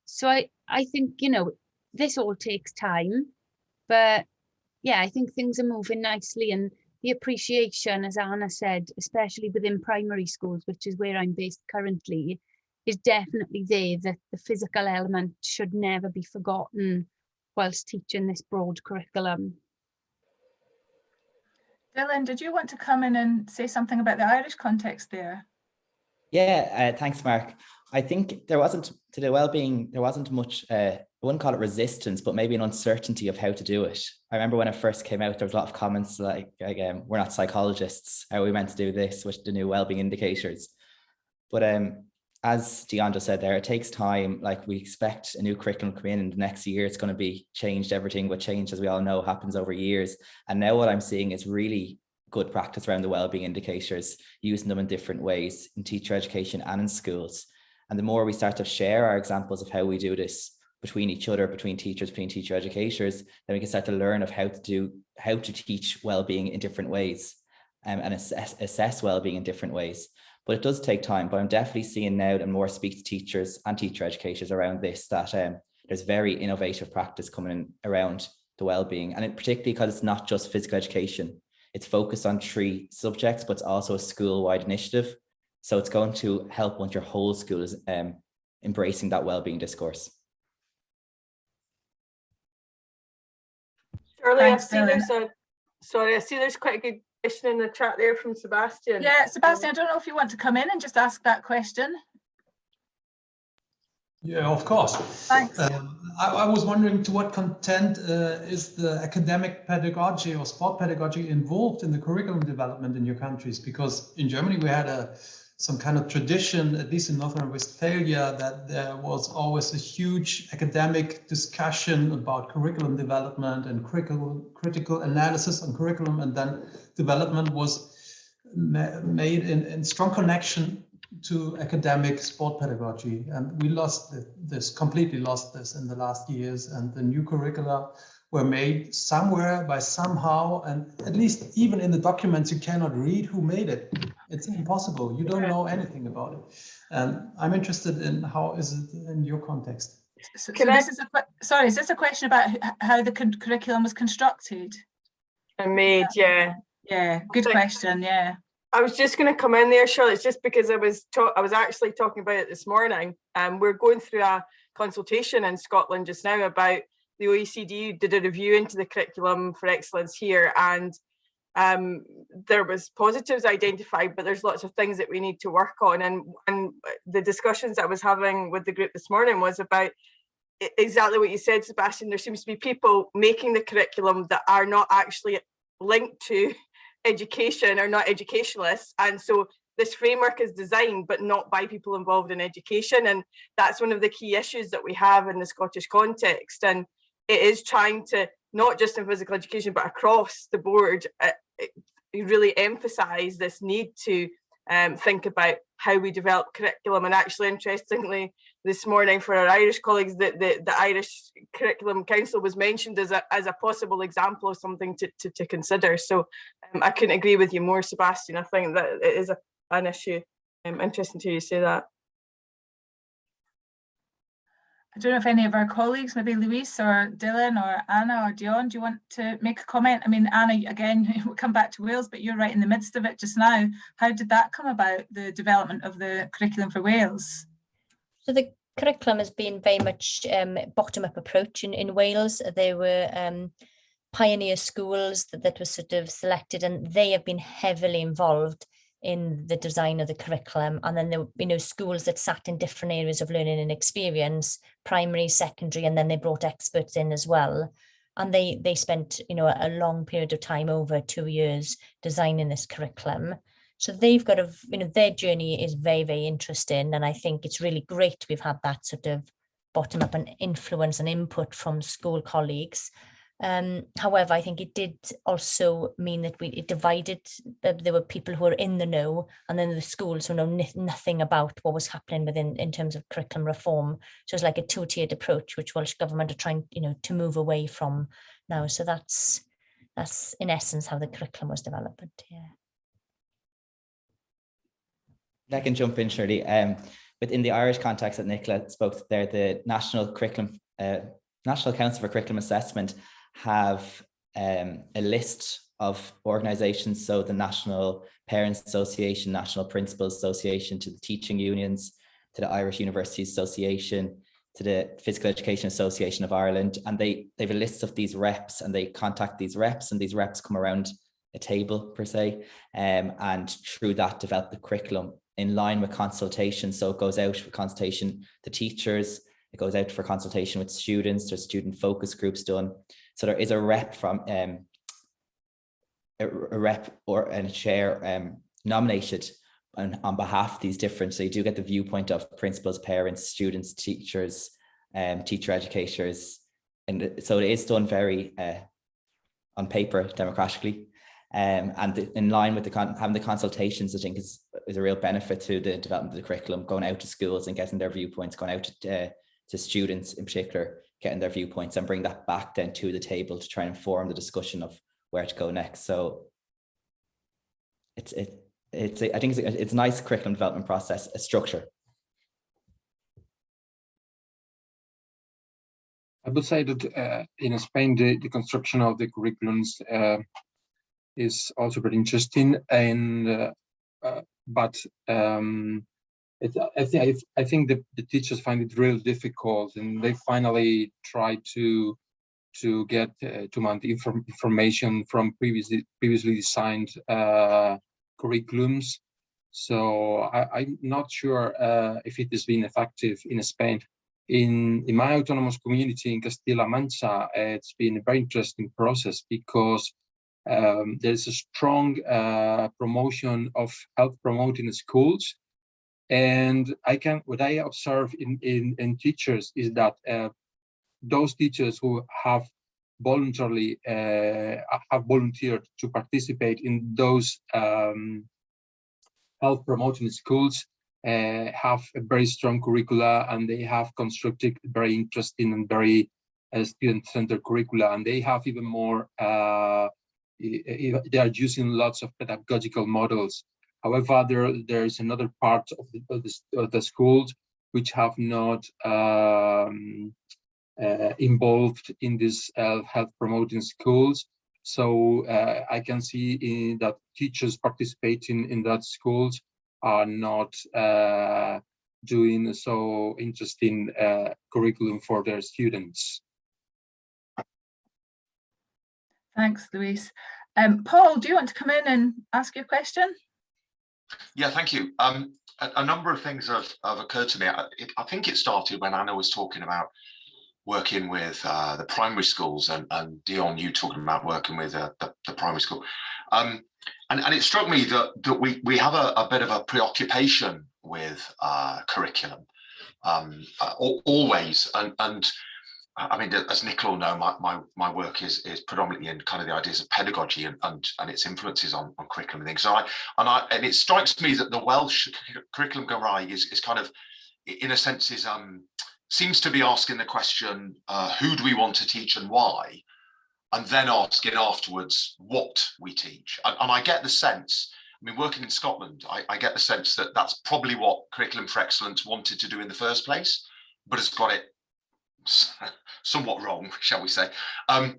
So I think, you know, this all takes time, but yeah, I think things are moving nicely, and the appreciation, as Anna said, especially within primary schools, which is where I'm based currently, is definitely there, that the physical element should never be forgotten whilst teaching this broad curriculum. Dylan, did you want to come in and say something about the Irish context there? Yeah, thanks, Mark. I think there wasn't, to the well-being, there wasn't much, I wouldn't call it resistance, but maybe an uncertainty of how to do it. I remember when it first came out, there was a lot of comments like we're not psychologists, how are we meant to do this with the new well-being indicators? But as Dion just said there, it takes time. Like, we expect a new curriculum to come in the next year, it's going to be changed. Everything with change, as we all know, happens over years. And now what I'm seeing is really good practice around the well-being indicators, using them in different ways in teacher education and in schools. And the more we start to share our examples of how we do this between each other, between teachers, between teacher educators, then we can start to learn of how to teach well-being in different ways and assess well-being in different ways. But it does take time. But I'm definitely seeing now that more speak to teachers and teacher educators around this, that there's very innovative practice coming in around the well-being, and particularly because it's not just physical education. It's focused on 3 subjects, but it's also a school-wide initiative. So it's going to help once your whole school is embracing that well-being discourse. Shirley, I see there's quite a good question in the chat there from Sebastian. Yeah, Sebastian, I don't know if you want to come in and just ask that question. Yeah, of course. Thanks. I was wondering, to what content is the academic pedagogy or sport pedagogy involved in the curriculum development in your countries? Because in Germany we had some kind of tradition, at least in North Rhine-Westphalia, that there was always a huge academic discussion about curriculum development and critical analysis on curriculum, and then development was made in strong connection to academic sport pedagogy. And we completely lost this in the last years, and the new curricula were made somewhere by somehow, and at least even in the documents you cannot read who made it. It's impossible. You don't know anything about it. And I'm interested in how is it in your context. So is this a question about how the curriculum was constructed And made, yeah. Yeah, good question, yeah. I was just going to come in there, Charlotte. It's just because I was actually talking about it this morning. We're going through a consultation in Scotland just now about the OECD did a review into the curriculum for excellence here, and there was positives identified, but there's lots of things that we need to work on. And the discussions I was having with the group this morning was about exactly what you said, Sebastian. There seems to be people making the curriculum that are not actually linked to education or not educationalists, and so this framework is designed but not by people involved in education, and that's one of the key issues that we have in the Scottish context. And it is trying to, not just in physical education but across the board, really emphasize this need to think about how we develop curriculum. And actually, interestingly, this morning for our Irish colleagues, the Irish Curriculum Council was mentioned as a possible example of something to consider. So I couldn't agree with you more, Sebastian. I think that it is an issue. Interesting to hear you say that. I don't know if any of our colleagues, maybe Louise or Dylan or Anna or Dion, do you want to make a comment? I mean, Anna, again, we'll come back to Wales, but you're right in the midst of it just now. How did that come about, the development of the curriculum for Wales? So the curriculum has been very much bottom-up approach in Wales. There were pioneer schools that were sort of selected, and they have been heavily involved in the design of the curriculum. And then there were, schools that sat in different areas of learning and experience, primary, secondary, and then they brought experts in as well. And they spent, a long period of time, over 2 years, designing this curriculum. So they've got their journey is very, very interesting. And I think it's really great we've had that sort of bottom up and influence and input from school colleagues. However, I think it did also mean that it divided. There were people who were in the know, and then the schools who know nothing about what was happening in terms of curriculum reform. So it's like a two-tiered approach, which Welsh Government are trying, to move away from now. So that's in essence how the curriculum was developed. Yeah. I can jump in, Shirley. Within the Irish context that Nicola spoke there, the National Council for Curriculum Assessment have a list of organisations, so the National Parents Association, National Principals Association, to the teaching unions, to the Irish Universities Association, to the Physical Education Association of Ireland, and they have a list of these reps, and they contact these reps, and these reps come around a table per se, and through that develop the curriculum in line with consultation. So it goes out for consultation to teachers, it goes out for consultation with students, there's student focus groups done. So there is a rep from a rep or a chair nominated on behalf of these different, so you do get the viewpoint of principals, parents, students, teachers, teacher educators, and so it is done very on paper democratically, and in line with having the consultations, I think is a real benefit to the development of the curriculum, going out to schools and getting their viewpoints, going out to students in particular, getting their viewpoints and bring that back then to the table to try and inform the discussion of where to go next. So I think it's a nice curriculum development process, a structure. I would say that in Spain, the construction of the curriculums is also very interesting, and I think the teachers find it really difficult, and they finally try to get to mount information from previously designed curriculums. So I'm not sure if it has been effective in Spain. In my autonomous community in Castilla-La Mancha, it's been a very interesting process, because there's a strong promotion of health promoting schools. And what I observe in teachers is that those teachers who have volunteered to participate in those health promoting schools have a very strong curricula, and they have constructed very interesting and very student-centered curricula, and they have even more. They are using lots of pedagogical models. However, there is another part of the schools which have not involved in these health promoting schools, So I can see that teachers participating in that schools are not doing so interesting curriculum for their students. Thanks, Luis. Paul, do you want to come in and ask your question? Yeah, thank you. A number of things have occurred to me. I think it started when Anna was talking about working with the primary schools, and Dion, you talking about working with the primary school. And it struck me that we have a bit of a preoccupation with curriculum always. And I mean, as Nicola will know, my work is predominantly in kind of the ideas of pedagogy and its influences on curriculum and things. So and it strikes me that the Welsh curriculum Gymraeg is kind of, in a sense, seems to be asking the question, who do we want to teach and why? And then asking afterwards what we teach. And I get the sense, I mean, working in Scotland, I get the sense that that's probably what Curriculum for Excellence wanted to do in the first place, but has got it somewhat wrong, shall we say. And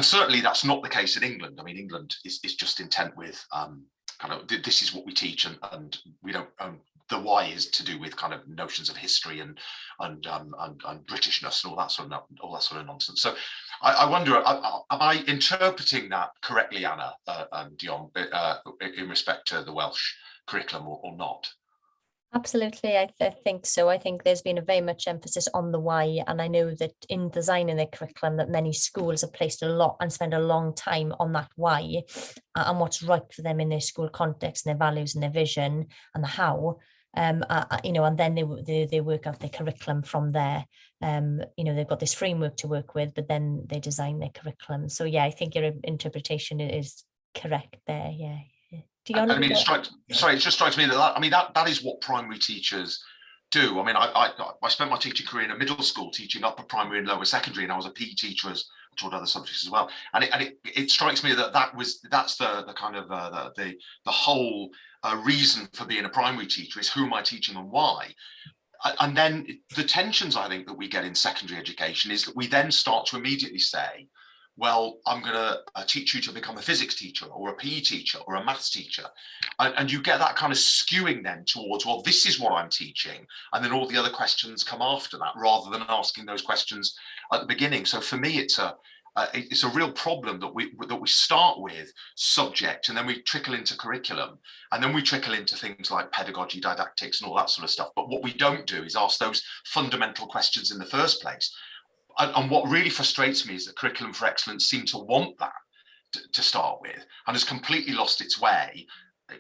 certainly that's not the case in England. I mean, England is just intent with kind of, this is what we teach, and we don't, the why is to do with kind of notions of history and Britishness and all that sort of nonsense. So I wonder, am I interpreting that correctly, Anna and Dion, in respect to the Welsh curriculum or not? Absolutely, I think so. I think there's been a very much emphasis on the why, and I know that in designing their curriculum that many schools have placed a lot and spend a long time on that why and what's right for them in their school context and their values and their vision and the how. You know, and then they work out their curriculum from there. You know, they've got this framework to work with, but then they design their curriculum. So yeah, I think your interpretation is correct there. Yeah. I mean, it just strikes me that is what primary teachers do. I mean, I spent my teaching career in a middle school teaching upper primary and lower secondary, and I was a PE teacher I taught other subjects as well. And it strikes me that's the kind of the whole reason for being a primary teacher is who am I teaching and why. And then the tensions I think that we get in secondary education is that we then start to immediately say, well, I'm going to teach you to become a physics teacher or a PE teacher or a maths teacher. And you get that kind of skewing then towards, well, this is what I'm teaching. And then all the other questions come after that rather than asking those questions at the beginning. So for me, it's a real problem that we start with subject and then we trickle into curriculum and then we trickle into things like pedagogy, didactics and all that sort of stuff. But what we don't do is ask those fundamental questions in the first place. And what really frustrates me is that Curriculum for Excellence seem to want that to start with and has completely lost its way.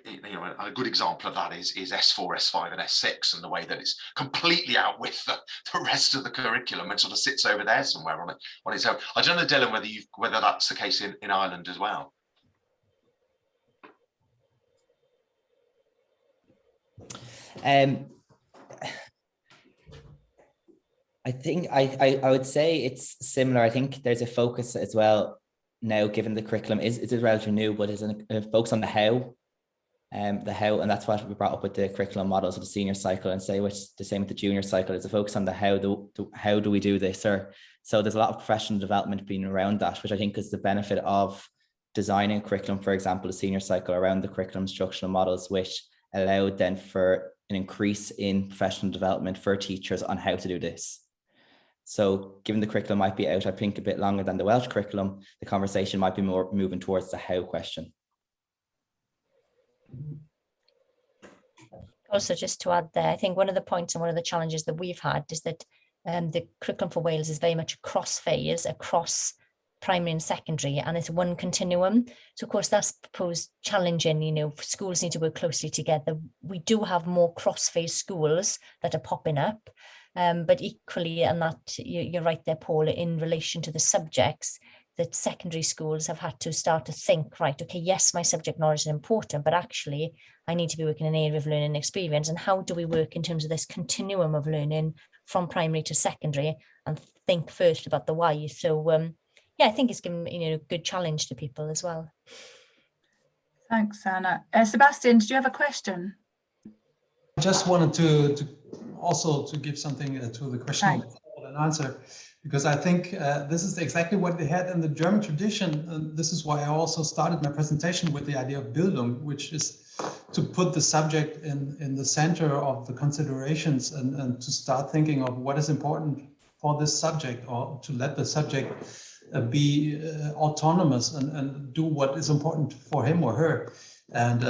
You know, a good example of that is S4, S5 and S6 and the way that it's completely out with the rest of the curriculum and sort of sits over there somewhere on its own. I don't know, Dylan, whether that's the case in Ireland as well. I think I would say it's similar. I think there's a focus as well now, given the curriculum is relatively new, but it's a focus on the how, and that's what we brought up with the curriculum models of the senior cycle, and say which the same with the junior cycle. There's a focus on the how do we do this, so there's a lot of professional development being around that, which I think is the benefit of designing a curriculum, for example, the senior cycle around the curriculum instructional models, which allowed then for an increase in professional development for teachers on how to do this. So given the curriculum might be out, I think, a bit longer than the Welsh curriculum, the conversation might be more moving towards the how question. Also, just to add there, I think one of the points and one of the challenges that we've had is that the curriculum for Wales is very much a cross phase, across primary and secondary, and it's one continuum. So of course that's proposed challenging, you know, schools need to work closely together. We do have more cross phase schools that are popping up. But equally, and that you're right there, Paul, in relation to the subjects, that secondary schools have had to start to think, right, okay, yes, my subject knowledge is important, but actually I need to be working in an area of learning experience. And how do we work in terms of this continuum of learning from primary to secondary and think first about the why? So yeah, I think it's given, you know, a good challenge to people as well. Thanks, Anna. Sebastian, did you have a question? I just wanted to also give something to the question and answer. because I think this is exactly what they had in the German tradition. And this is why I also started my presentation with the idea of Bildung, which is to put the subject in the center of the considerations and to start thinking of what is important for this subject, or to let the subject be autonomous and do what is important for him or her. And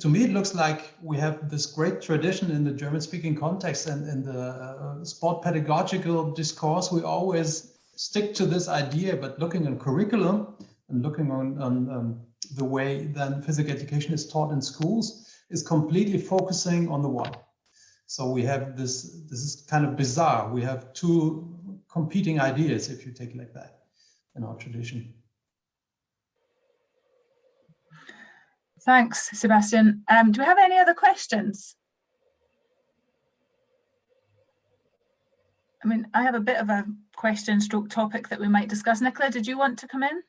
to me, it looks like we have this great tradition in the German-speaking context, and in the sport pedagogical discourse, we always stick to this idea, but looking at curriculum and looking on the way then physical education is taught in schools is completely focusing on the what. So we have this is kind of bizarre. We have two competing ideas, if you take it like that, in our tradition. Thanks, Sebastian. Do we have any other questions? I mean, I have a bit of a question stroke topic that we might discuss. Nicola, did you want to come in?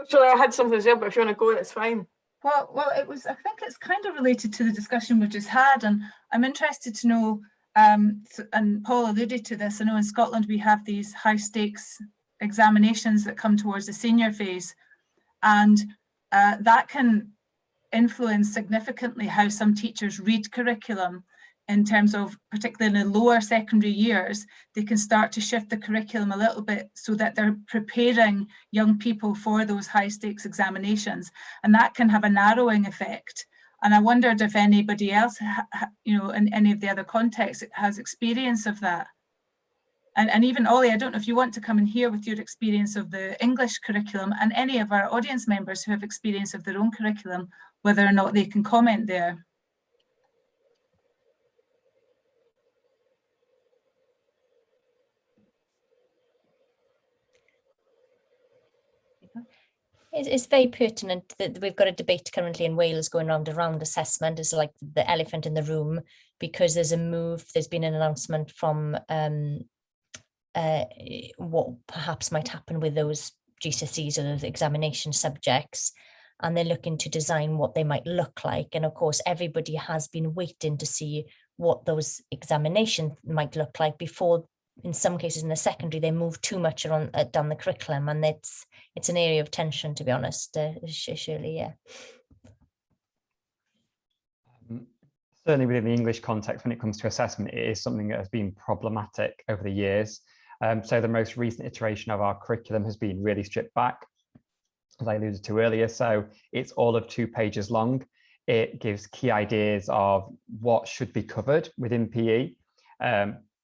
Actually, I had something to say, but if you want to go, it's fine. Well, I think it's kind of related to the discussion we've just had, and I'm interested to know, and Paul alluded to this, I know in Scotland we have these high stakes examinations that come towards the senior phase, and that can influence significantly how some teachers read curriculum in terms of, particularly in the lower secondary years, they can start to shift the curriculum a little bit so that they're preparing young people for those high stakes examinations. And that can have a narrowing effect. And I wondered if anybody else, in any of the other contexts, has experience of that. And even Ollie, I don't know if you want to come in here with your experience of the English curriculum, and any of our audience members who have experience of their own curriculum, whether or not they can comment there. It's very pertinent that we've got a debate currently in Wales going around assessment. It's like the elephant in the room, because there's been an announcement from what perhaps might happen with those GCSEs or those examination subjects, and they're looking to design what they might look like. And of course, everybody has been waiting to see what those examinations might look like before, in some cases in the secondary, they move too much around, down the curriculum, and it's an area of tension, to be honest, surely, yeah. Certainly within the English context, when it comes to assessment, it is something that has been problematic over the years. So the most recent iteration of our curriculum has been really stripped back, as I alluded to earlier. So it's all of 2 pages long. It gives key ideas of what should be covered within PE,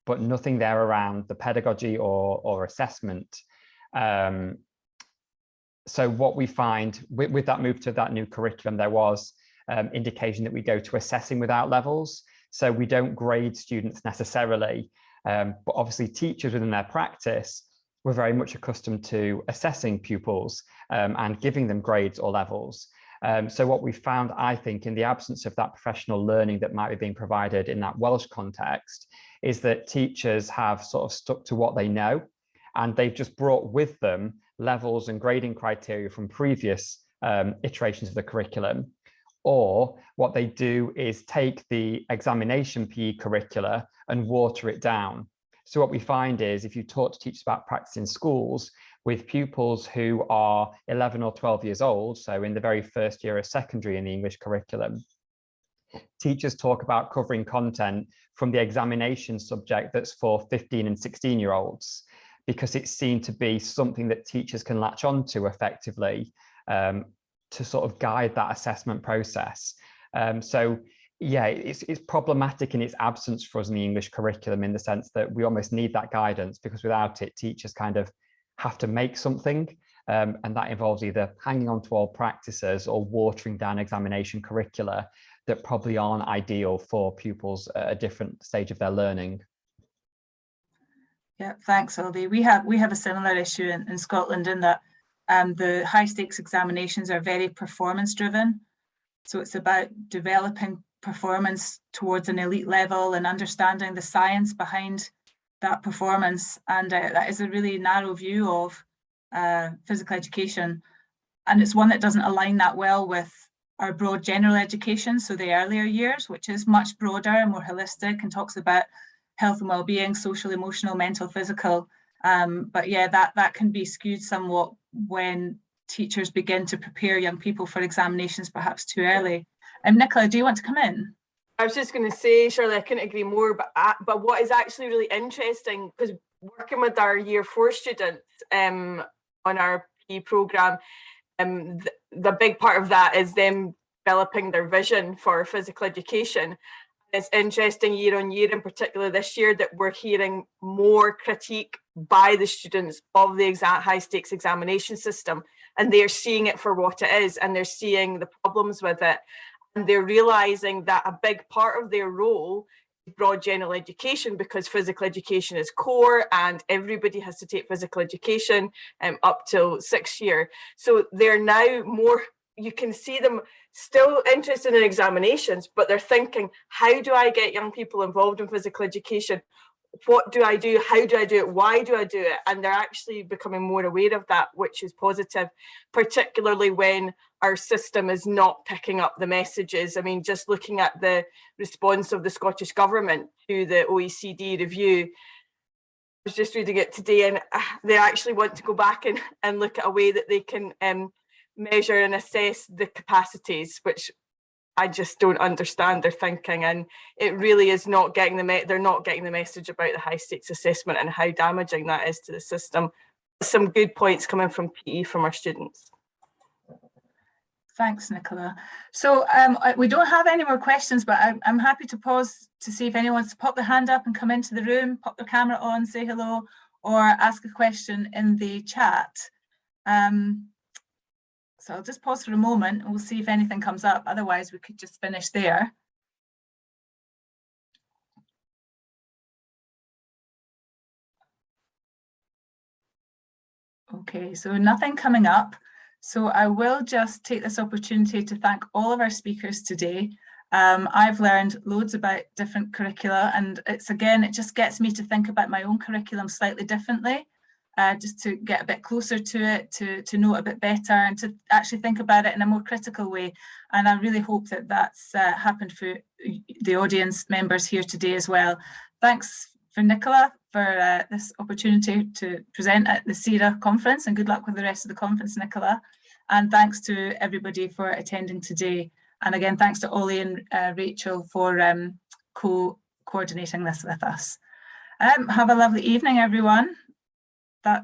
but nothing there around the pedagogy or assessment. So what we find with that move to that new curriculum, there was indication that we go to assessing without levels. So we don't grade students necessarily, but obviously teachers within their practice were very much accustomed to assessing pupils and giving them grades or levels. So what we found, I think, in the absence of that professional learning that might be being provided in that Welsh context, is that teachers have sort of stuck to what they know, and they've just brought with them levels and grading criteria from previous iterations of the curriculum. Or what they do is take the examination PE curricula and water it down. So what we find is, if you talk to teachers about practice in schools with pupils who are 11 or 12 years old, so in the very first year of secondary in the English curriculum, teachers talk about covering content from the examination subject that's for 15 and 16-year-olds, because it's seen to be something that teachers can latch onto effectively to sort of guide that assessment process. So yeah, it's problematic in its absence for us in the English curriculum, in the sense that we almost need that guidance, because without it, teachers kind of have to make something, and that involves either hanging on to old practices or watering down examination curricula that probably aren't ideal for pupils at a different stage of their learning. Yeah, thanks, Aldi. We have a similar issue in Scotland, in that the high stakes examinations are very performance driven. So it's about developing performance towards an elite level and understanding the science behind that performance. And that is a really narrow view of physical education. And it's one that doesn't align that well with our broad general education, so the earlier years, which is much broader and more holistic and talks about health and well-being, social, emotional, mental, physical. But yeah, that can be skewed somewhat when teachers begin to prepare young people for examinations perhaps too early. Nicola, do you want to come in? I was just going to say, Shirley, I couldn't agree more, but what is actually really interesting, because working with our year 4 students on our PE programme, the big part of that is them developing their vision for physical education. It's interesting year on year, in particular this year, that we're hearing more critique by the students of the high stakes examination system, and they're seeing it for what it is, and they're seeing the problems with it, and they're realizing that a big part of their role is broad general education, because physical education is core and everybody has to take physical education up till 6th year. So they're now more, you can see them still interested in examinations, but they're thinking, how do I get young people involved in physical education? What do I do? How do I do it? Why do I do it? And they're actually becoming more aware of that, which is positive, particularly when our system is not picking up the messages. I mean, just looking at the response of the Scottish Government to the OECD review, I was just reading it today, and they actually want to go back and look at a way that they can measure and assess the capacities, which I just don't understand their thinking, and it really is not getting they're not getting the message about the high stakes assessment and how damaging that is to the system. Some good points coming from PE from our students. Thanks, Nicola. So we don't have any more questions, but I'm happy to pause to see if anyone wants to pop their hand up and come into the room, pop their camera on, say hello, or ask a question in the chat. So I'll just pause for a moment and we'll see if anything comes up. Otherwise, we could just finish there. Okay, so nothing coming up. So I will just take this opportunity to thank all of our speakers today. I've learned loads about different curricula, and it just gets me to think about my own curriculum slightly differently. Just to get a bit closer to it, to know it a bit better, and to actually think about it in a more critical way. And I really hope that that's happened for the audience members here today as well. Thanks for Nicola for this opportunity to present at the SERA conference, and good luck with the rest of the conference, Nicola. And thanks to everybody for attending today. And again, thanks to Ollie and Rachel for coordinating this with us. Have a lovely evening, everyone.